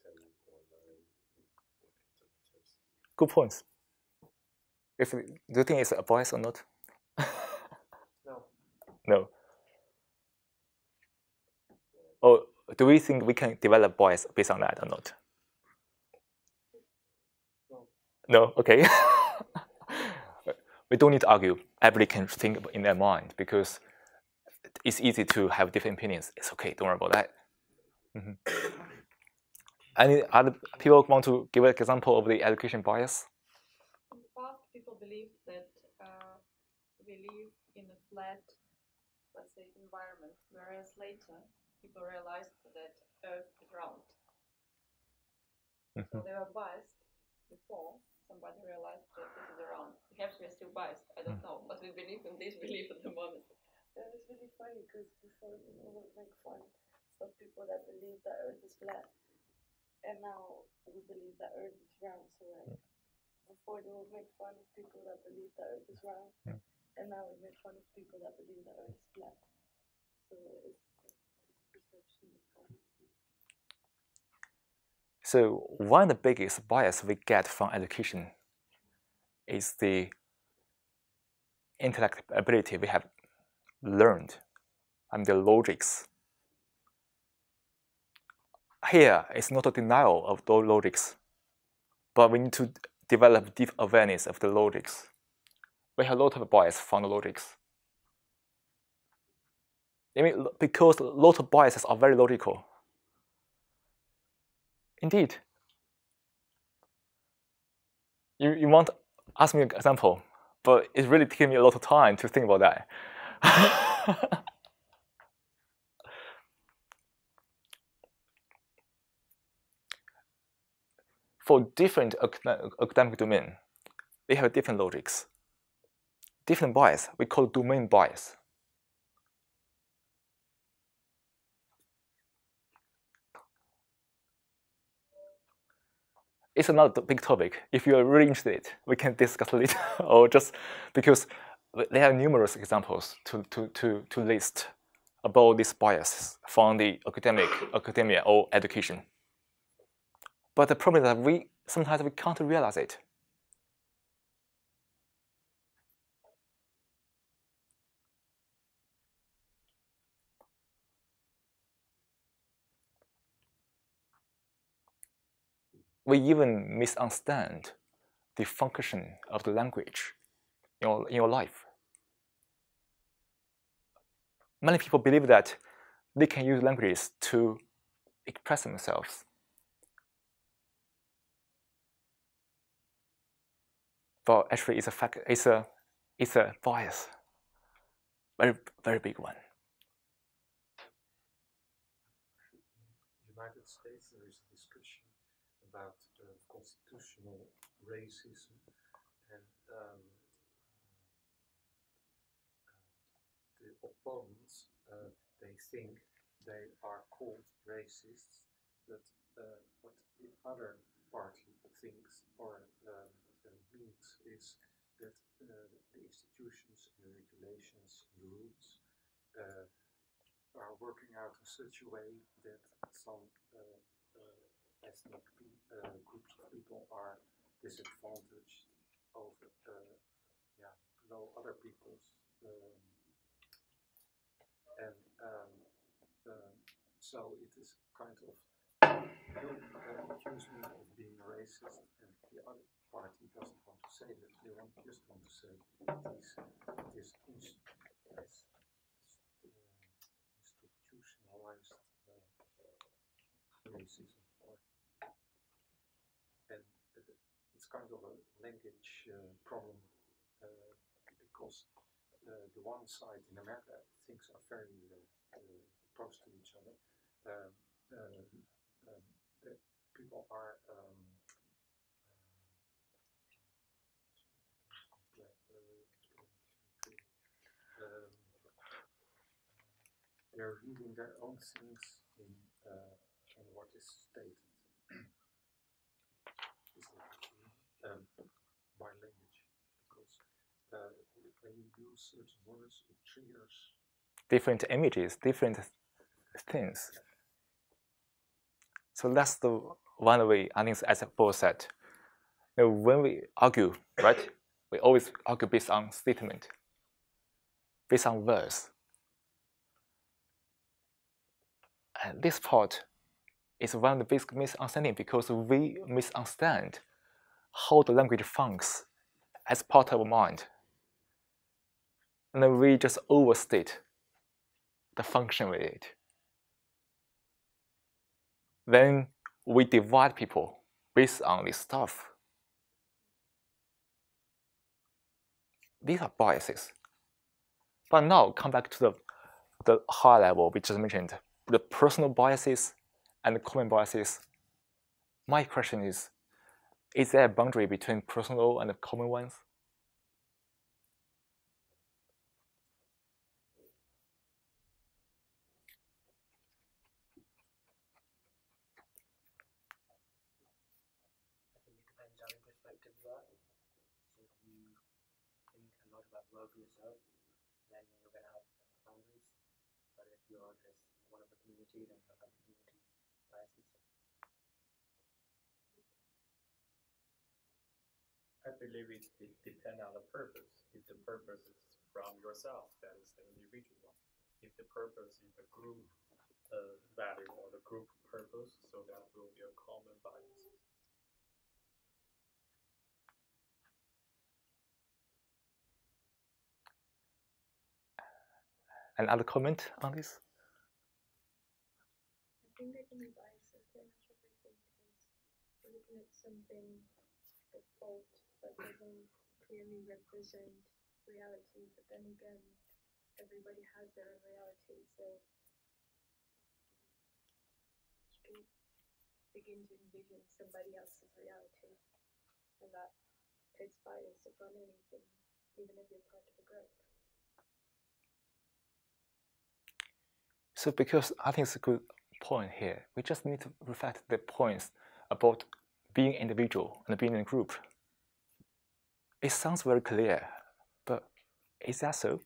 terms of school, 10.9 test. Good points. Do you think it's a bias or not? No. No. Or do we think we can develop bias based on that or not? No. No? Okay. We don't need to argue. Everybody can think in their mind because it's easy to have different opinions. It's okay, don't worry about that. Any other people want to give an example of the education bias? In the past, people believed that we live in a flat, let's say, environment, whereas later people realized that Earth is round. So they were biased before somebody realized that this is round. Perhaps we're still biased, I don't know, but we believe in this belief at the moment. Yeah, it's really funny because before people would make fun of people that believe that Earth is flat, and now we believe that Earth is round. So like before they would make fun of people that believe that Earth is round, and now we make fun of people that believe that Earth is flat. So it's perception of honesty. So one of the biggest bias we get from education is the intellect ability we have learned, and the logics. Here, it's not a denial of those logics, but we need to develop deep awareness of the logics. We have a lot of bias from the logics. I mean, because a lot of biases are very logical. Indeed. You want to ask me an example, but it's really taking me a lot of time to think about that. For different academic domain, they have different logics, different bias. We call domain bias. It's another big topic. If you are really interested, we can discuss later, or just because there are numerous examples to list about these biases from the academia or education. But the problem is that sometimes we can't realize it. We even misunderstand the function of the language in your life. Many people believe that they can use languages to express themselves. But actually, it's a fact. It's a bias, very big one. United States, there is a discussion about constitutional racism, and the opponents, they think they are called racists, but what the other party thinks or means is that the institutions, the regulations, the rules are working out in such a way that some ethnic groups of people are disadvantaged over below other people's, so it is kind of accuse me of being racist, and the other party doesn't want to say that. They just want to say this institutionalized racism, and it's kind of a language problem because the one side in America things are very opposed to each other. People are they're reading their own things in what is stated by language, because when you use certain words, it triggers different images, different things. So that's the one way, I think, as Paul said, when we argue, right, we always argue based on statement, based on words. And this part is one of the basic misunderstandings because we misunderstand how the language functions as part of our mind. And then we just overstate the function with it. Then we divide people based on this stuff. These are biases. But now come back to the high level we just mentioned, the personal biases and the common biases. My question is there a boundary between personal and the common ones? I think it depends how your perspective you are. So if you think a lot about work for yourself, then you're going to have boundaries. But if you're just one of the community, then you'll have community biases. I believe it depends on the purpose. If the purpose is from yourself, that is the individual one. If the purpose is the group value or the group purpose, so that will be a common bias. Another comment on this? I think there can be bias in pretty much everything because we're looking at something default that doesn't clearly represent reality, but then again, everybody has their own reality, so you can begin to envision somebody else's reality, and that puts bias upon anything, even if you're part of a group. So because I think it's a good point here, we just need to reflect the points about being individual and being in a group. It sounds very clear, but is that so?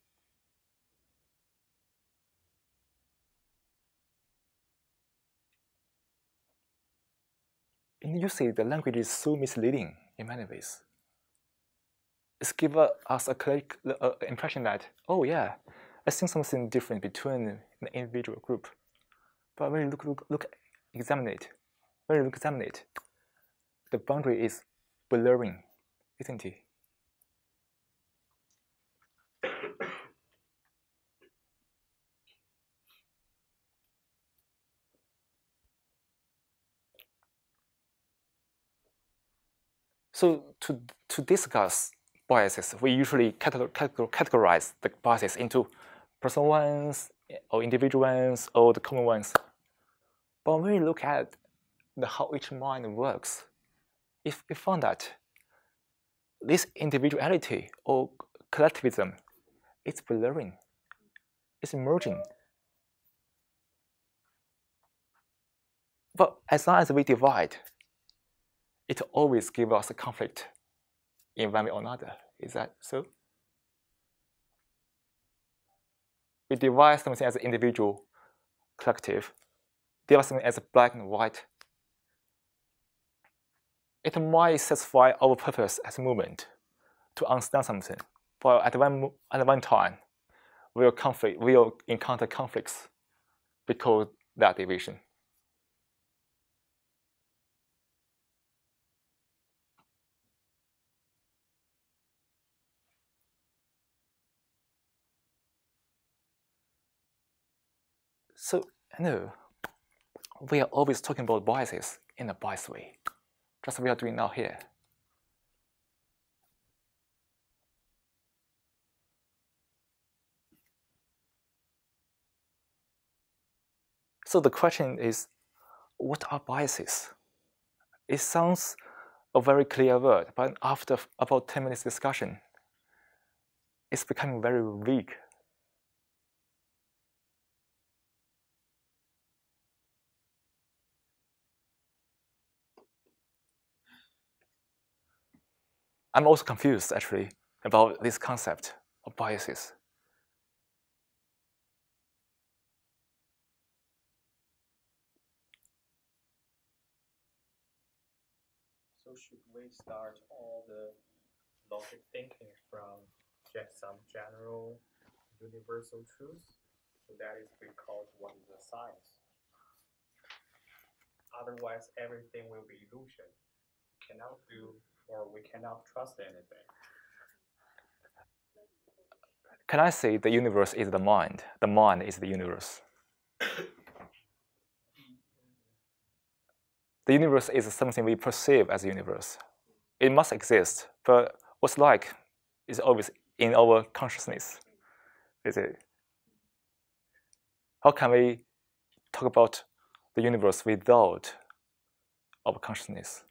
And you see, the language is so misleading in many ways. It's given us a clear impression that, oh yeah, I see something different between an individual group. But when you examine it, the boundary is blurring, isn't it? So to discuss biases, we usually categorize the biases into personal ones, or individual ones, or the common ones. But when we look at how each mind works, if we found that this individuality or collectivism is blurring, it's merging. But as long as we divide, it always gives us a conflict in one way or another. Is that so? We divide something as individual, collective, divide something as black and white. It might satisfy our purpose as a movement to understand something, but at one time, we'll encounter conflicts because of that division. So, we are always talking about biases in a biased way, just what we are doing now here. So the question is, what are biases? It sounds a very clear word, but after about 10 minutes discussion, it's becoming very vague. I'm also confused, actually, about this concept of biases. So should we start all the logic thinking from just some general universal truths? So that is called what is a science. Otherwise, everything will be illusion. We cannot do or we cannot trust anything. Can I say the universe is the mind is the universe? The universe is something we perceive as a universe. It must exist, but what's like is always in our consciousness. Is it? How can we talk about the universe without our consciousness?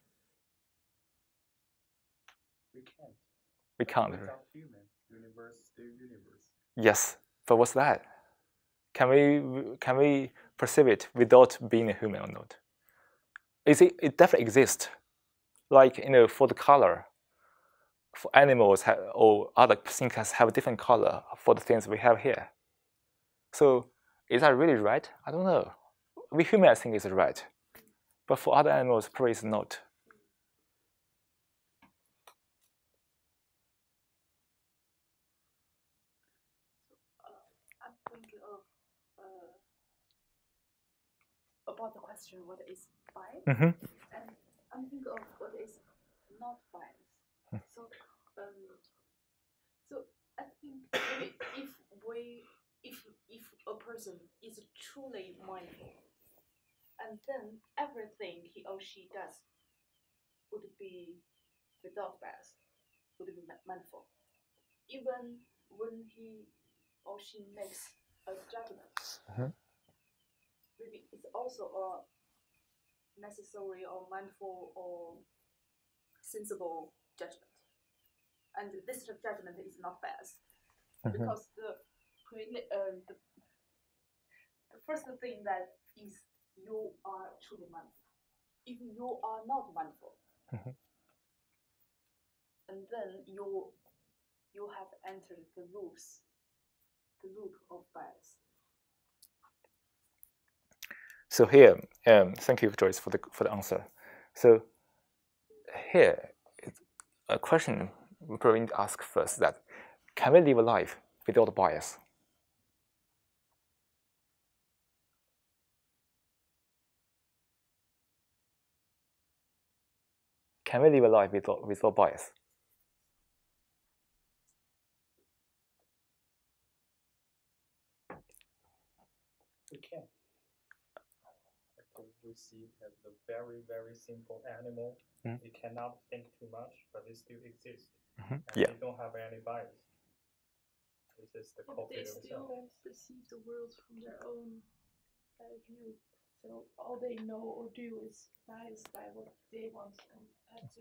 We can't. We can't. Without human, universe is still universe. Yes, but what's that? Can we perceive it without being a human or not? It definitely exists. Like for the color, for animals or other things have a different color for the things we have here. So is that really right? I don't know. We humans think it's right, but for other animals, probably it's not. I'm thinking of about the question what is bias, Mm-hmm. and I'm thinking of what is not bias. So I think if a person is truly mindful, and then everything he or she does would be without bias, would be mindful. Even when he or she makes a judgment, maybe it's also a necessary or mindful or sensible judgment. And this judgment is not biased, because the first thing that is you are truly mindful. If you are not mindful, and then you have entered the loop of bias. So here, thank you, Joyce, for the answer. So here, a question we probably need to ask first that, can we live a life without bias? Can we live a life without bias? We can. We see that the very, very simple animal, they cannot think too much, but they still exist. And they don't have any bias. This is the culprit of still perceive the world from their own view. So all they know or do is biased by what they want and have to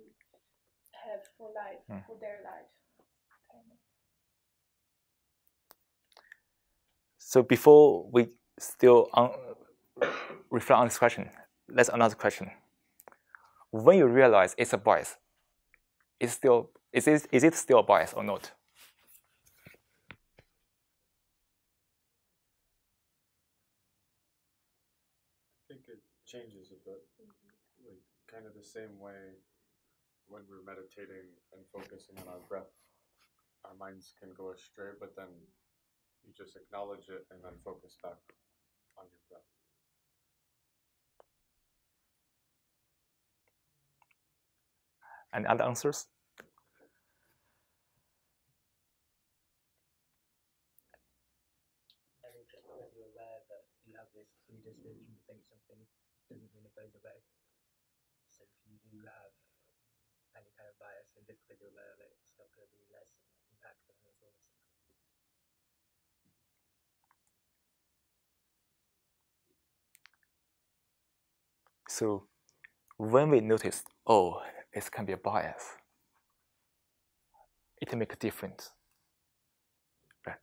have for life, for their life. So before we still reflect on this question, let's another question. When you realize it's a bias, is it still a bias or not? I think it changes a bit, like kind of the same way when we're meditating and focusing on our breath, our minds can go astray, but then you just acknowledge it and then focus back on your breath. And other answers? I think just because you're aware that you have this predisposition to think something doesn't mean it goes away. So if you do have any kind of bias, and just because you're aware of it, it's not going to be less impactful than it's always. So when we notice, oh, it can be a bias, it makes a difference, right?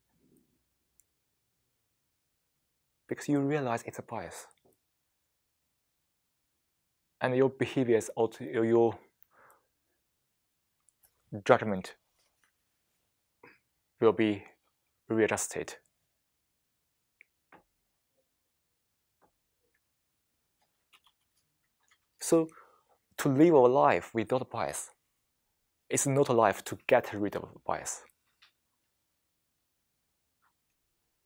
Because you realize it's a bias. And your behaviors, also your judgment will be readjusted. So to live a life without bias is not a life to get rid of bias.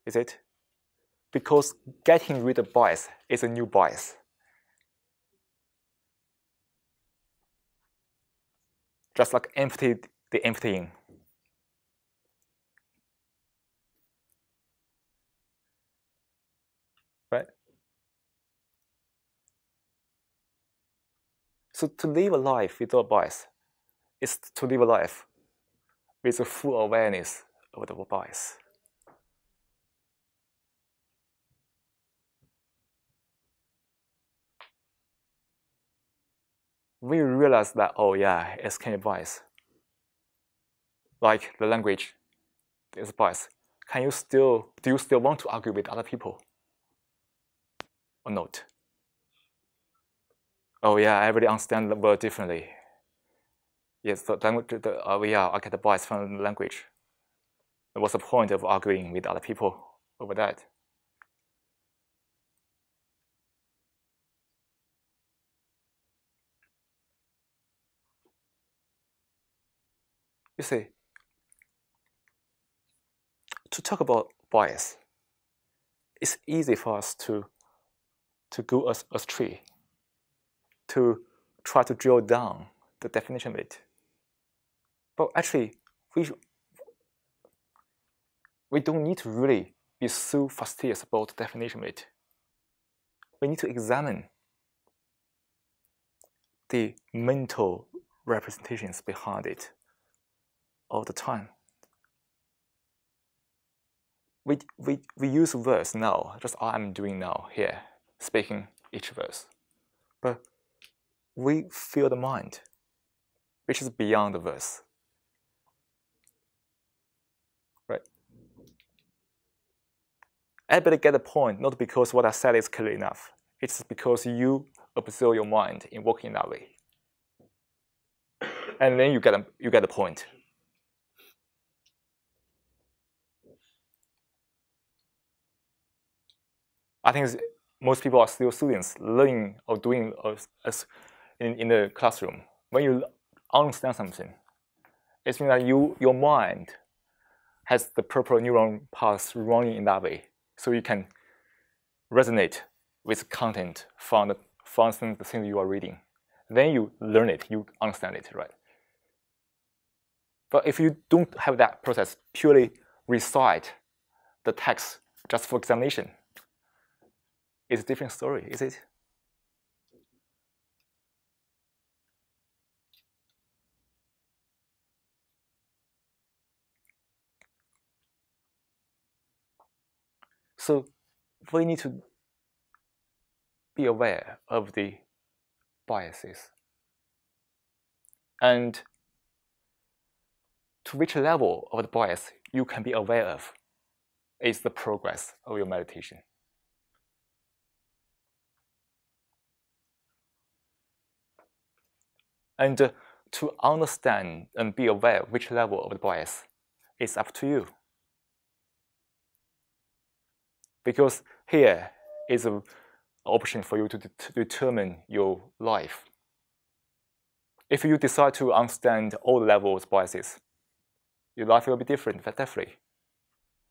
Is it? Because getting rid of bias is a new bias. Just like the emptying. Right? So to live a life without bias is to live a life with a full awareness of the bias. we realize that, oh yeah, it's kind of bias. Like the language is biased. Do you still want to argue with other people? Or not? Oh yeah, everybody understands the word differently. Yes, I get the bias from the language. What's the point of arguing with other people over that? You see, to talk about bias, it's easy for us to go astray, to try to drill down the definition of it. But actually, we don't need to really be so fastidious about the definition of it. We need to examine the mental representations behind it all the time. We use verse now, just I'm doing now here, speaking each verse. But we feel the mind, which is beyond the verse. Right? Everybody get the point, not because what I said is clear enough. It's because you observe your mind in working that way. And then you get the point. I think most people are still students learning or doing in the classroom. When you understand something, it means that your mind has the proper neuron paths running in that way, so you can resonate with content from the thing you are reading. Then you learn it, you understand it, right? But if you don't have that process, purely recite the text just for examination, it's a different story, is it? So we need to be aware of the biases. And to which level of the bias you can be aware of is the progress of your meditation. And to understand and be aware of which level of the bias is up to you. Because here is an option for you to determine your life. If you decide to understand all the levels of biases, your life will be different, definitely.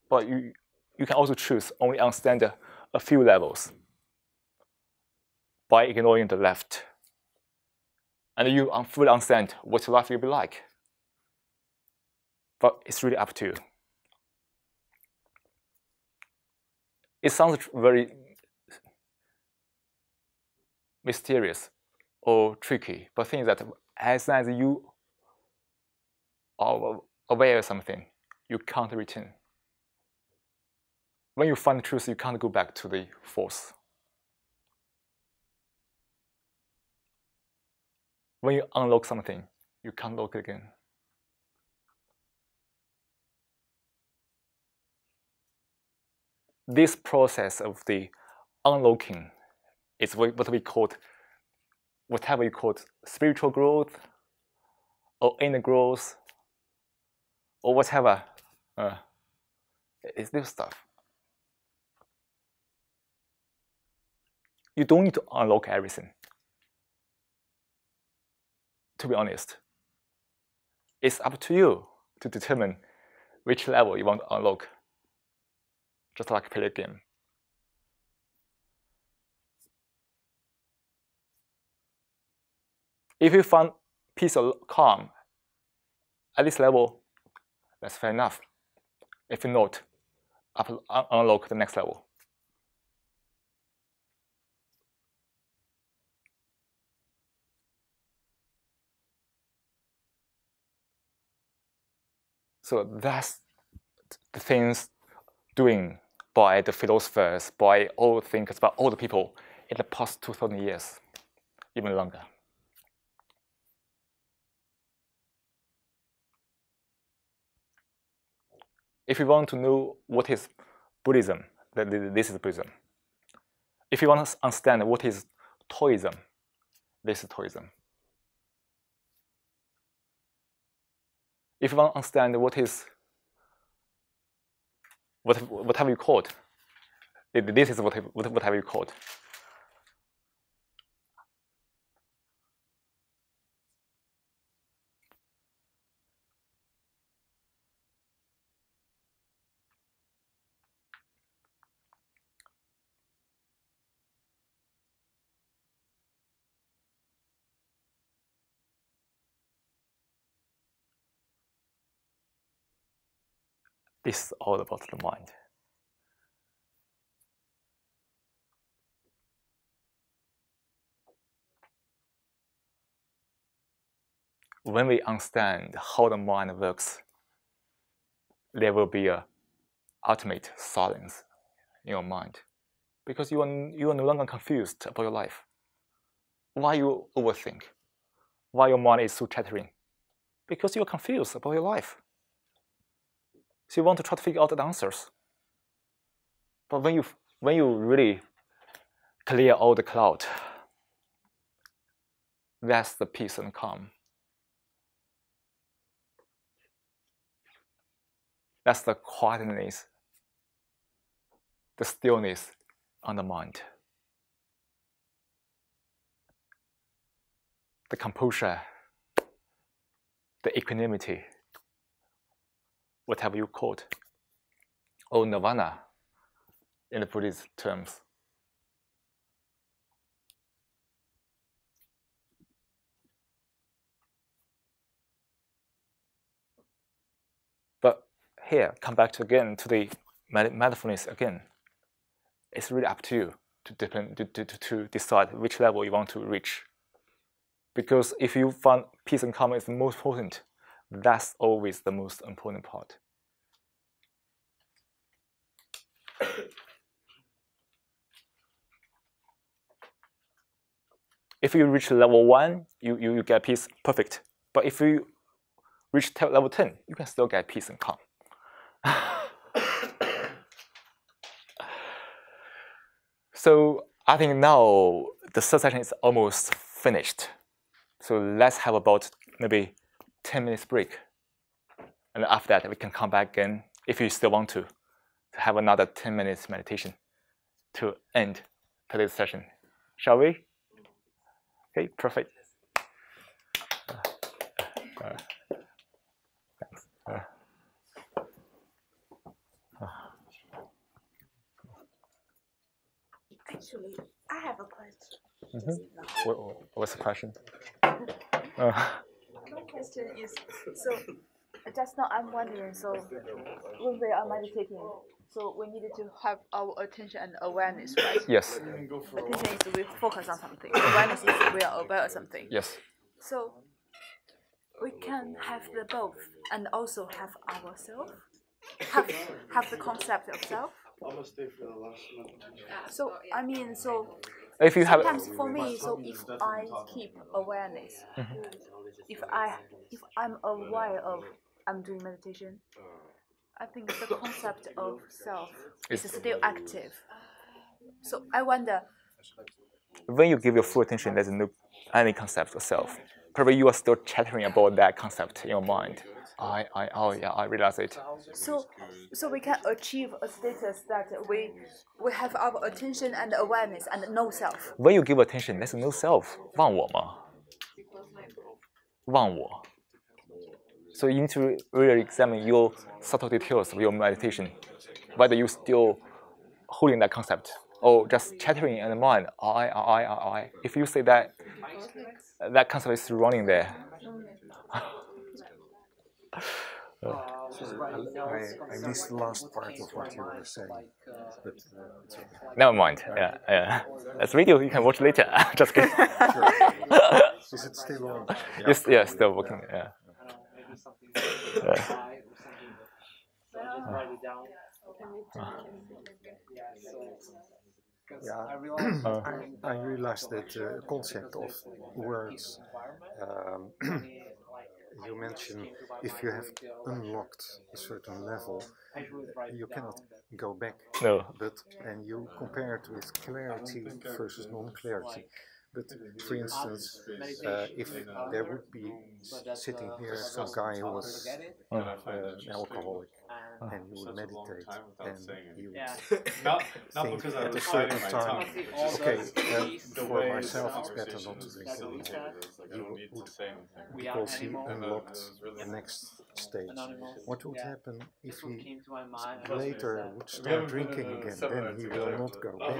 But you can also choose only understand a few levels by ignoring the left. And you fully understand what your life will be like. But it's really up to you. It sounds very mysterious or tricky, but the thing is that as soon as you are aware of something, you can't return. When you find the truth, you can't go back to the false. When you unlock something, you can't lock it again. This process of the unlocking is whatever you call spiritual growth or inner growth or whatever. It's this stuff. You don't need to unlock everything. To be honest, it's up to you to determine which level you want to unlock. Just like play a game. If you find peace or calm at this level, that's fair enough. If not, unlock the next level. So that's the things doing by the philosophers, by all the thinkers, by all the people in the past 2,000 years, even longer. If you want to know what is Buddhism, then this is Buddhism. If you want to understand what is Taoism, this is Taoism. If you want to understand what is whatever you call it, this is whatever you call it. This is all about the mind. When we understand how the mind works, there will be a ultimate silence in your mind, because you are no longer confused about your life. Why you overthink? Why your mind is so chattering? Because you are confused about your life. So you want to try to figure out the answers. But when you really clear all the cloud, that's the peace and calm. That's the quietness, the stillness on the mind. The composure, the equanimity, whatever you call it, or nirvana in the Buddhist terms. But here, come back again to the mindfulness again. It's really up to you to decide which level you want to reach. Because if you find peace and calm is the most important, that's always the most important part. If you reach level 1, you get peace, perfect. But if you reach level 10, you can still get peace and calm. So I think now the third session is almost finished. So let's have about maybe 10 minutes break. And after that, we can come back again, if you still want to have another 10 minutes meditation to end today's session. Shall we? Okay, perfect. Thanks. Actually, I have a question. What's the question? My question is, so just now I'm wondering, so when we are meditating, so we needed to have our attention and awareness, right? Yes. Attention is we focus on something. Awareness is we are aware of something. Yes. So we can have the both and also have ourselves, have the concept of self. So I mean, so if you have sometimes for me, so if I keep awareness, if I'm aware of I'm doing meditation, I think the concept of self is still active. So I wonder, when you give your full attention, there's no any concept of self. Probably you are still chattering about that concept in your mind. I realize it. So we can achieve a status that we have our attention and awareness and no self. When you give attention, there's no self. 忘我吗？忘我。So you need to really examine your subtle details of your meditation, whether you're still holding that concept or just chattering in the mind. I. If you say that, that concept is running there. I missed the last part of what you were saying. But, Never mind. Yeah. That's video. You can watch later. Just kidding. Is it still on? Yeah, still working. Yeah. I realized that the concept of words you mentioned if you have unlocked a certain level, you cannot go back. No. But and you compare it with clarity versus non-clarity. But for instance, if there would be sitting here some guy who was an alcoholic, and he would meditate, and he would think at a certain time, okay, for myself it's better not to drink anymore. He would, because he unlocked the next stage. What would happen if he later would start drinking again? Then he will not go back,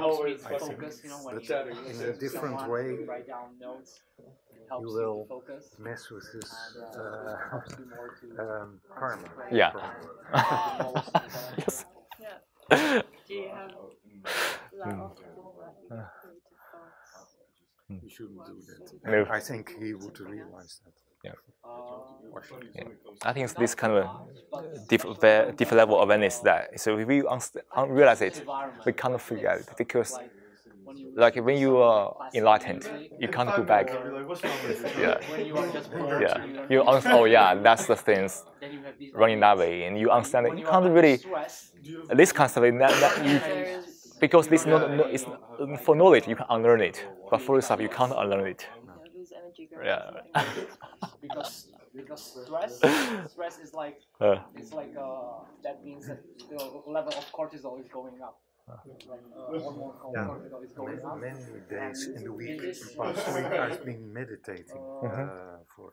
I think, but in a different way. You will mess with his karma. Yeah. Yes. Do you have a lot of You shouldn't do that. No. I think he would realize that. Yeah. Yeah. I think it's this kind of different level of awareness that, so if we realize it, we can't figure out it, because like when you are enlightened, you can't go back. Yeah. Yeah. You understand, oh yeah, that's the things running that way, and you understand it. You can't really, this kind of stuff, because this is for knowledge, you can unlearn it, but for yourself, you can't unlearn it. Yeah. because stress is like that means that the level of cortisol is going up. Hormone called cortisol is going up. Many days in the week, last week I've been meditating for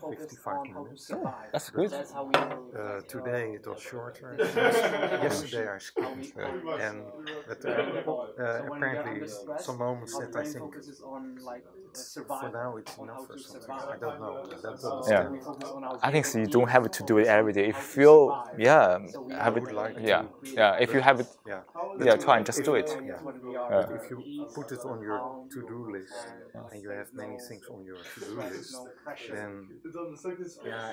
55 minutes. That's good. That's how we today it was shorter. Yesterday I skipped, and apparently some moments that I think for now it's enough or something. I don't know. I don't understand. Yeah. I think so you don't have to do it every day. If you feel, yeah, have it, like yeah, yeah. If you have it, yeah, try, just do it. But if you put it on your to-do list and you have many things on your to-do list, then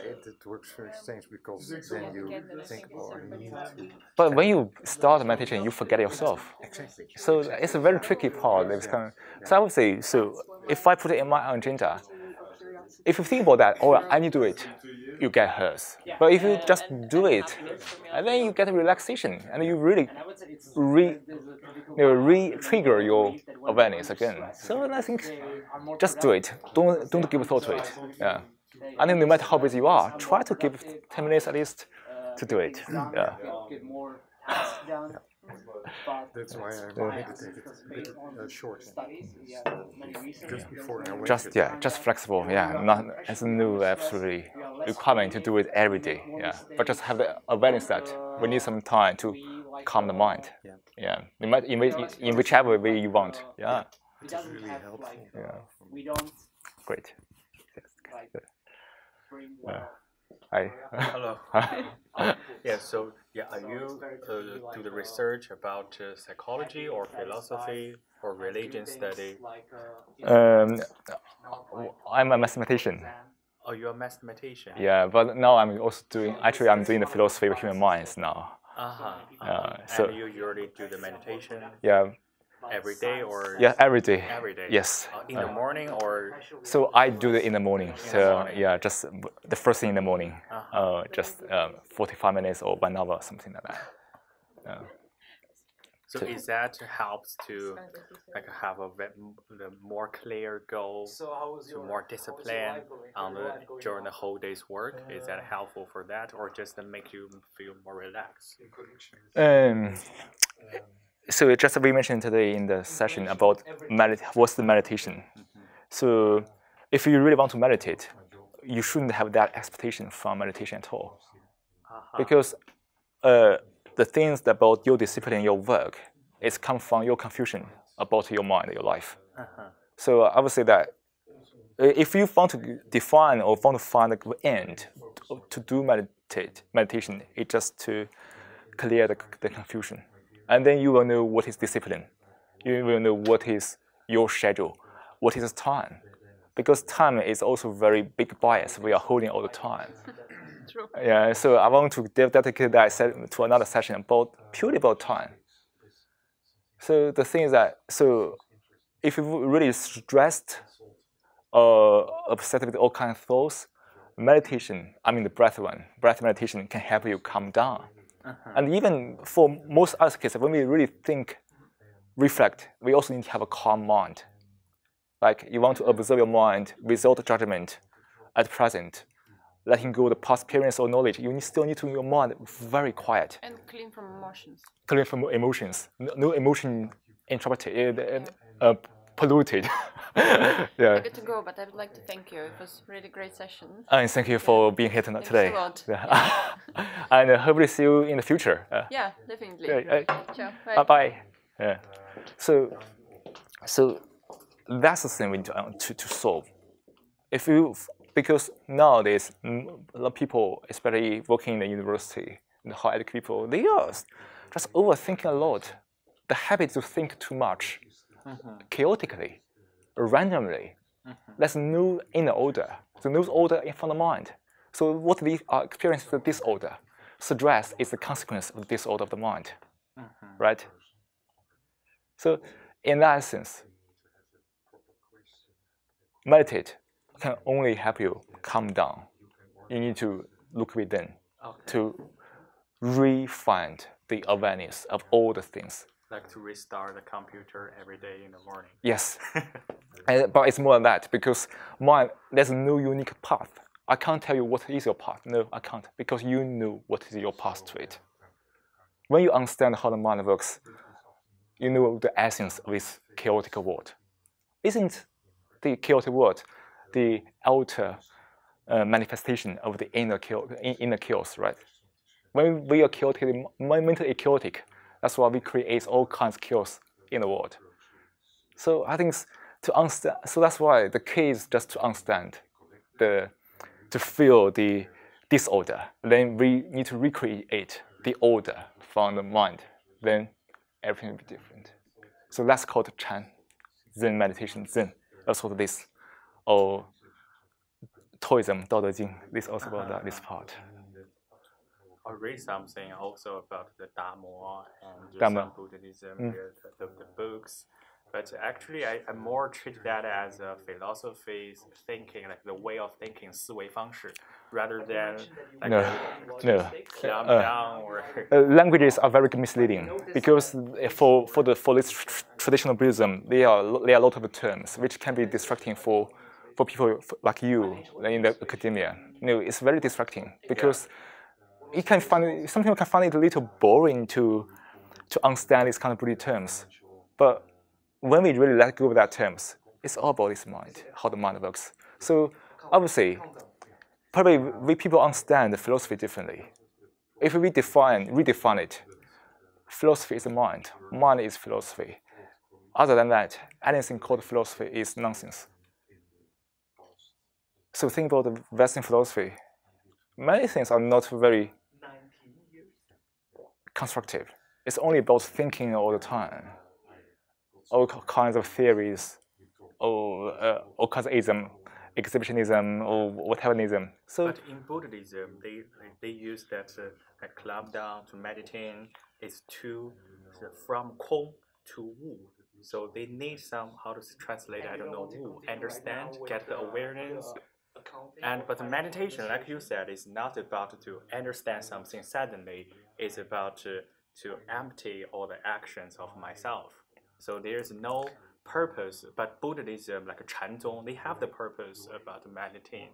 it works very strange, because then you think, oh, I need to. But when you start meditation, you forget yourself. Exactly. So it's a very tricky part. It's kind of, so I would say, so if I put it in my agenda, if you think about that, oh, I need to do it, you get hurt. But if you just do it, and then you get a relaxation, and you really re-trigger your awareness again. So I think just do it. Don't give thought to it. Yeah. I think no matter how busy you are, try to give 10 minutes at least to do it. Yeah. That's why I meditated a bit short. Just before I went. Just flexible. Yeah, not as no absolutely requirement to do it every day. Yeah, but just have the awareness that we need some time to calm the mind. Yeah, in whichever way you want. Yeah. It's really helpful. Yeah. Great. Hi. Hello. Yeah. So are you do the research about psychology or philosophy or religion study? I'm a mathematician. Oh, you're a mathematician. Yeah, but now I'm also doing. Actually, I'm doing the philosophy of human minds now. So and you usually do the meditation. Yeah. Every day or? Yeah, every day. Every day. Yes. In the morning or? So I do it in the morning. So yeah, just the first thing in the morning. Just 45 minutes or 1 hour, something like that. So is that helps to have the more clear goal, to more discipline during the whole day's work? Is that helpful for that, or just to make you feel more relaxed? So just we mentioned today in the session about what's the meditation. So if you really want to meditate, you shouldn't have that expectation from meditation at all, because the things about your discipline, your work, it's come from your confusion about your mind, your life. So I would say that if you want to define or want to find the end to do meditation, it's just to clear the confusion. And then you will know what is discipline. You will know what is your schedule, what is time. Because time is also very big bias we are holding all the time. True. Yeah, so I want to dedicate that to another session purely about time. So the thing is that, so if you really stressed or upset with all kinds of thoughts, meditation, I mean the breath meditation can help you calm down. And even for most other cases, when we really think, reflect, we also need to have a calm mind. Like you want to observe your mind without judgment at present, letting go of the past experience or knowledge. You still need to your mind very quiet. And clean from emotions. Clean from emotions. No emotion interrupted, polluted. Yeah. I get to go, but I would like to thank you. It was a really great session. And thank you for being here today. Thanks a lot. Yeah. And hopefully see you in the future. Yeah, definitely. Ciao. Bye. Bye. Yeah. So that's the thing we need to solve. Because nowadays a lot of people, especially working in the university, the higher educated people, they are just overthinking a lot. The habit to think too much, chaotically, randomly. There's no inner order. So no order in front of the mind. So what we are experiencing the disorder. Stress is the consequence of the disorder of the mind, right? So in that sense, meditate can only help you calm down. You need to look within to re-find the awareness of all the things. Like to restart the computer every day in the morning. Yes, but it's more than that because there's no unique path. I can't tell you what is your path. No, I can't, because you know what is your path to it. When you understand how the mind works, you know the essence of this chaotic world. Isn't the chaotic world the outer manifestation of the inner chaos, right? When we are chaotic, mentally chaotic, that's why we create all kinds of chaos in the world. So I think to understand. So that's why the key is just to understand to feel the disorder. Then we need to recreate the order from the mind. Then everything will be different. So that's called Chan, Zen meditation, Zen. Also this, or Taoism, Dao De Jing. This also about this part. I read something also about the Dharma and Dharma. some Buddhism, the books. But actually, I more treat that as a philosophy thinking, like the way of thinking, 思维方式, rather than like calm down or. Languages are very misleading because for this traditional Buddhism, there are a lot of terms which can be distracting for people like you in the academia. It's very distracting because some people can find it a little boring to understand these kind of Buddhist terms, but when we really let go of that terms, it's all about this mind, how the mind works. So I would say, probably we people understand the philosophy differently. If we redefine it, philosophy is the mind is philosophy. Other than that, anything called philosophy is nonsense. So think about the Western philosophy. Many things are not very constructive. It's only about thinking all the time. All kinds of theories, or all kinds of ism, exhibitionism, or whateverism. So, but in Buddhism, they use that like calm down to meditate is from Kong to Wu. So they need some, how to translate, I don't know, Wu, understand, get the awareness. But the meditation, like you said, is not about to understand something suddenly. It's about to empty all the actions of myself. So there's no purpose, but Buddhism, like Chan-zong, they have the purpose about meditation.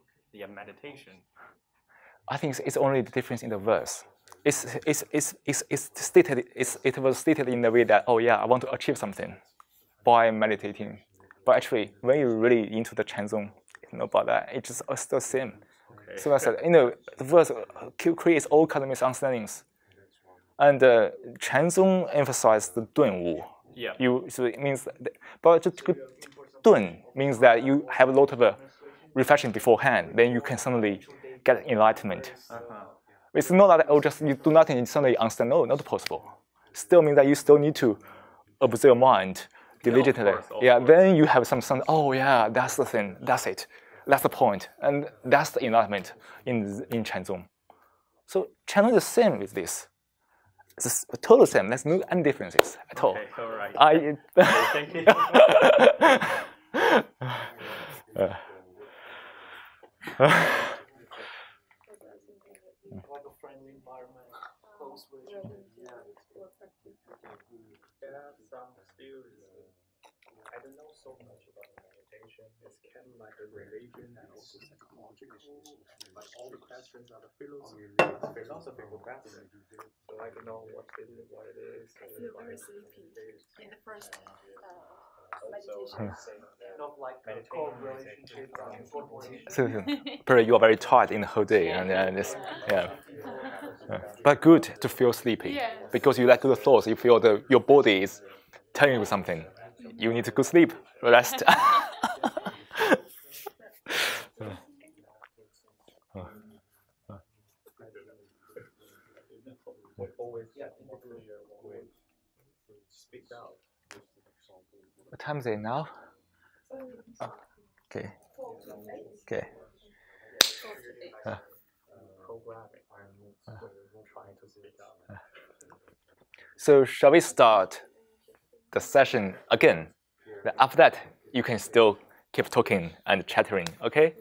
I think it's only the difference in the verse. It was stated in the way that, oh yeah, I want to achieve something by meditating. But actually, when you're really into the Chan-zong, you know about that, it's just still the same. Okay. So I said, the verse creates all kinds of misunderstandings. And Chan-zong emphasized the Dun-wu. Yeah. So it means, but Dun means that you have a lot of reflection beforehand. Then you can suddenly get enlightenment. It's not that just you do nothing and suddenly understand. No, not possible. Still means that you still need to observe your mind diligently. Yeah. Then you have some. Oh yeah, that's the thing. That's it. That's the point, and that's the enlightenment in Chan-zong. So Chan-zong is the same with this. It's a total same. There's no any differences at all. Okay, all right. Thank you. There are some skills. I don't know so much about meditation. It's kind of like a religion and also psychological. But all the questions are the philosophical questions. So I don't know what it is. I feel very sleepy in the first meditation. Not like a co-relationship. So, you are very tired in the whole day, and yeah. But good to feel sleepy because you let go the thoughts. You feel your body is telling you something. You need to go sleep, rest. Speak out. What time is it now? Oh, okay. Okay. So shall we start the session again? After that, you can still keep talking and chattering, okay?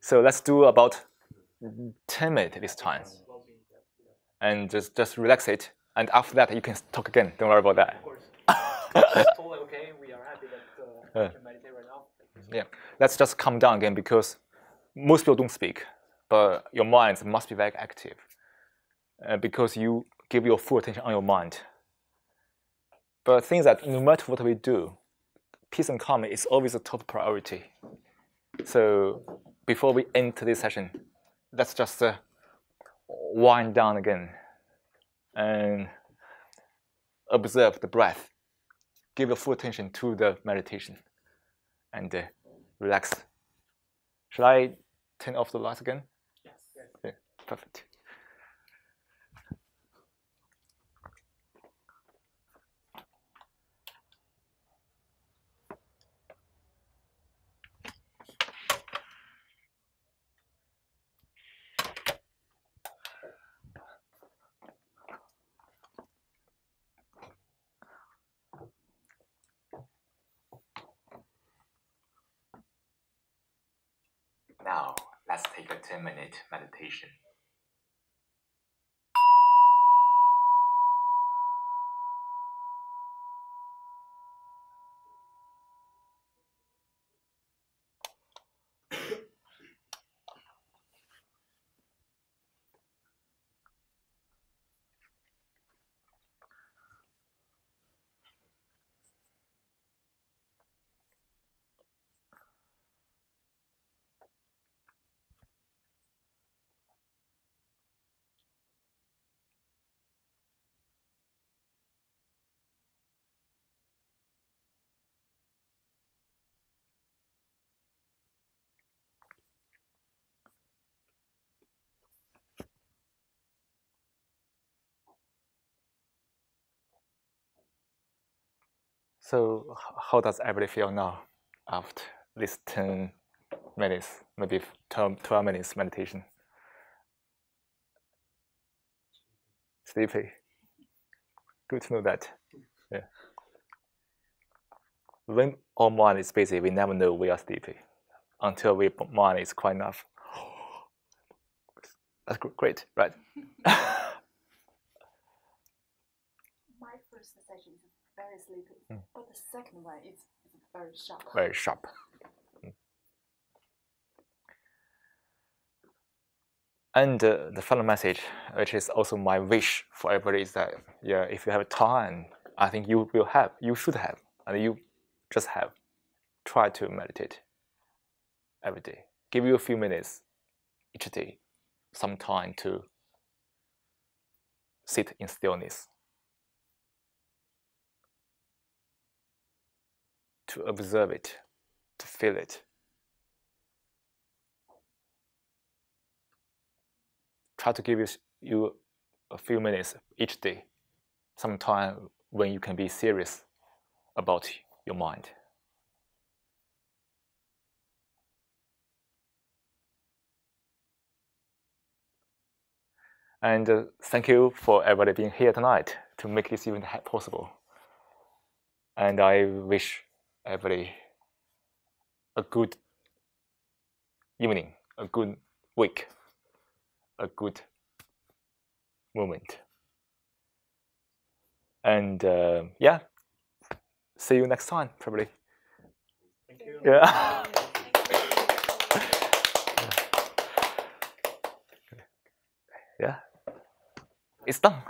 So let's do about 10 minutes this time. And just relax it. And after that, you can talk again. Don't worry about that. Of course. It's totally okay. We are happy that we can meditate right now. Yeah. Let's just calm down again because most people don't speak. But your mind must be very active. Because you give your full attention on your mind. But things that no matter what we do, peace and calm is always a top priority. So before we enter this session, let's just wind down again and observe the breath. Give your full attention to the meditation and relax. Shall I turn off the lights again? Yes. Yeah, perfect. Now, let's take a 10-minute meditation. So how does everybody feel now after this 10 minutes, maybe 12 minutes meditation? Sleepy. Good to know that. Yeah. When our mind is busy, we never know we are sleepy until our mind is quiet enough. That's great, right? My first session is very sleepy, but the second one is very sharp. Very sharp. And the final message, which is also my wish for everybody, is that if you have time, I think you should have, and you just have, try to meditate every day. Give you a few minutes each day, some time to sit in stillness, to observe it, to feel it. Try to give you a few minutes each day, some time when you can be serious about your mind. And thank you for everybody being here tonight to make this event possible. And I wish everybody a good evening, a good week, a good moment. And yeah, see you next time, probably. Thank you. Yeah. Yeah. It's done.